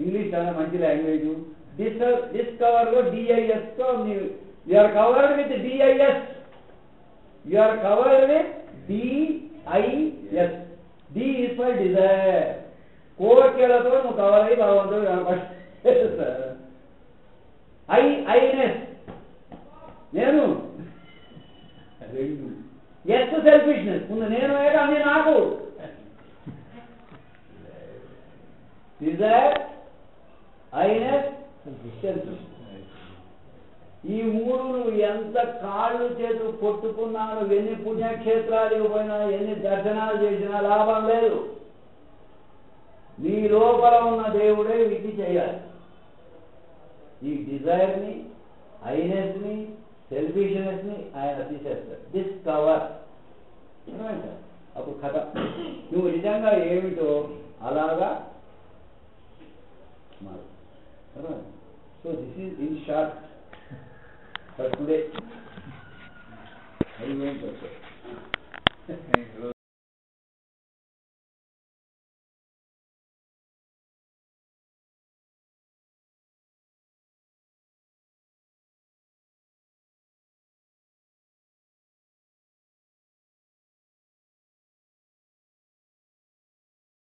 ఇంగ్లీష్ చాలా మంచి లాంగ్వేజ్. డిస్కవర్లో డిఐఎస్తో you're covered with DIS. You're covered with DIS. D is for desire. కోరికలతో నువ్వు కవర్ అయ్యి భగవంతుడు కనపడతాడు. ఐనెస్ నేను 2. S selfishness. ముందు నేను ఏదో అన్ని నాకు. Desire, Iness, selfishness. ఈ 3 నువ్వు ఎంత కాళ్ళు చేతులు కొట్టుకున్నా, నువ్వు ఎన్ని పుణ్యక్షేత్రాలకు పోయినా, ఎన్ని దర్శనాలు చేసినా లాభం లేదు. నీ లోపల ఉన్న దేవుడే విధి చేయాలి. ఈ డిజైర్ని, ఐనెస్ని, సెల్ఫిష్నెస్ని ఆయన తీసేస్తాడు. డిస్కవర్. అప్పుడు కథ నువ్వు నిజంగా ఏమిటో అలాగా మారు. So this is in short for today.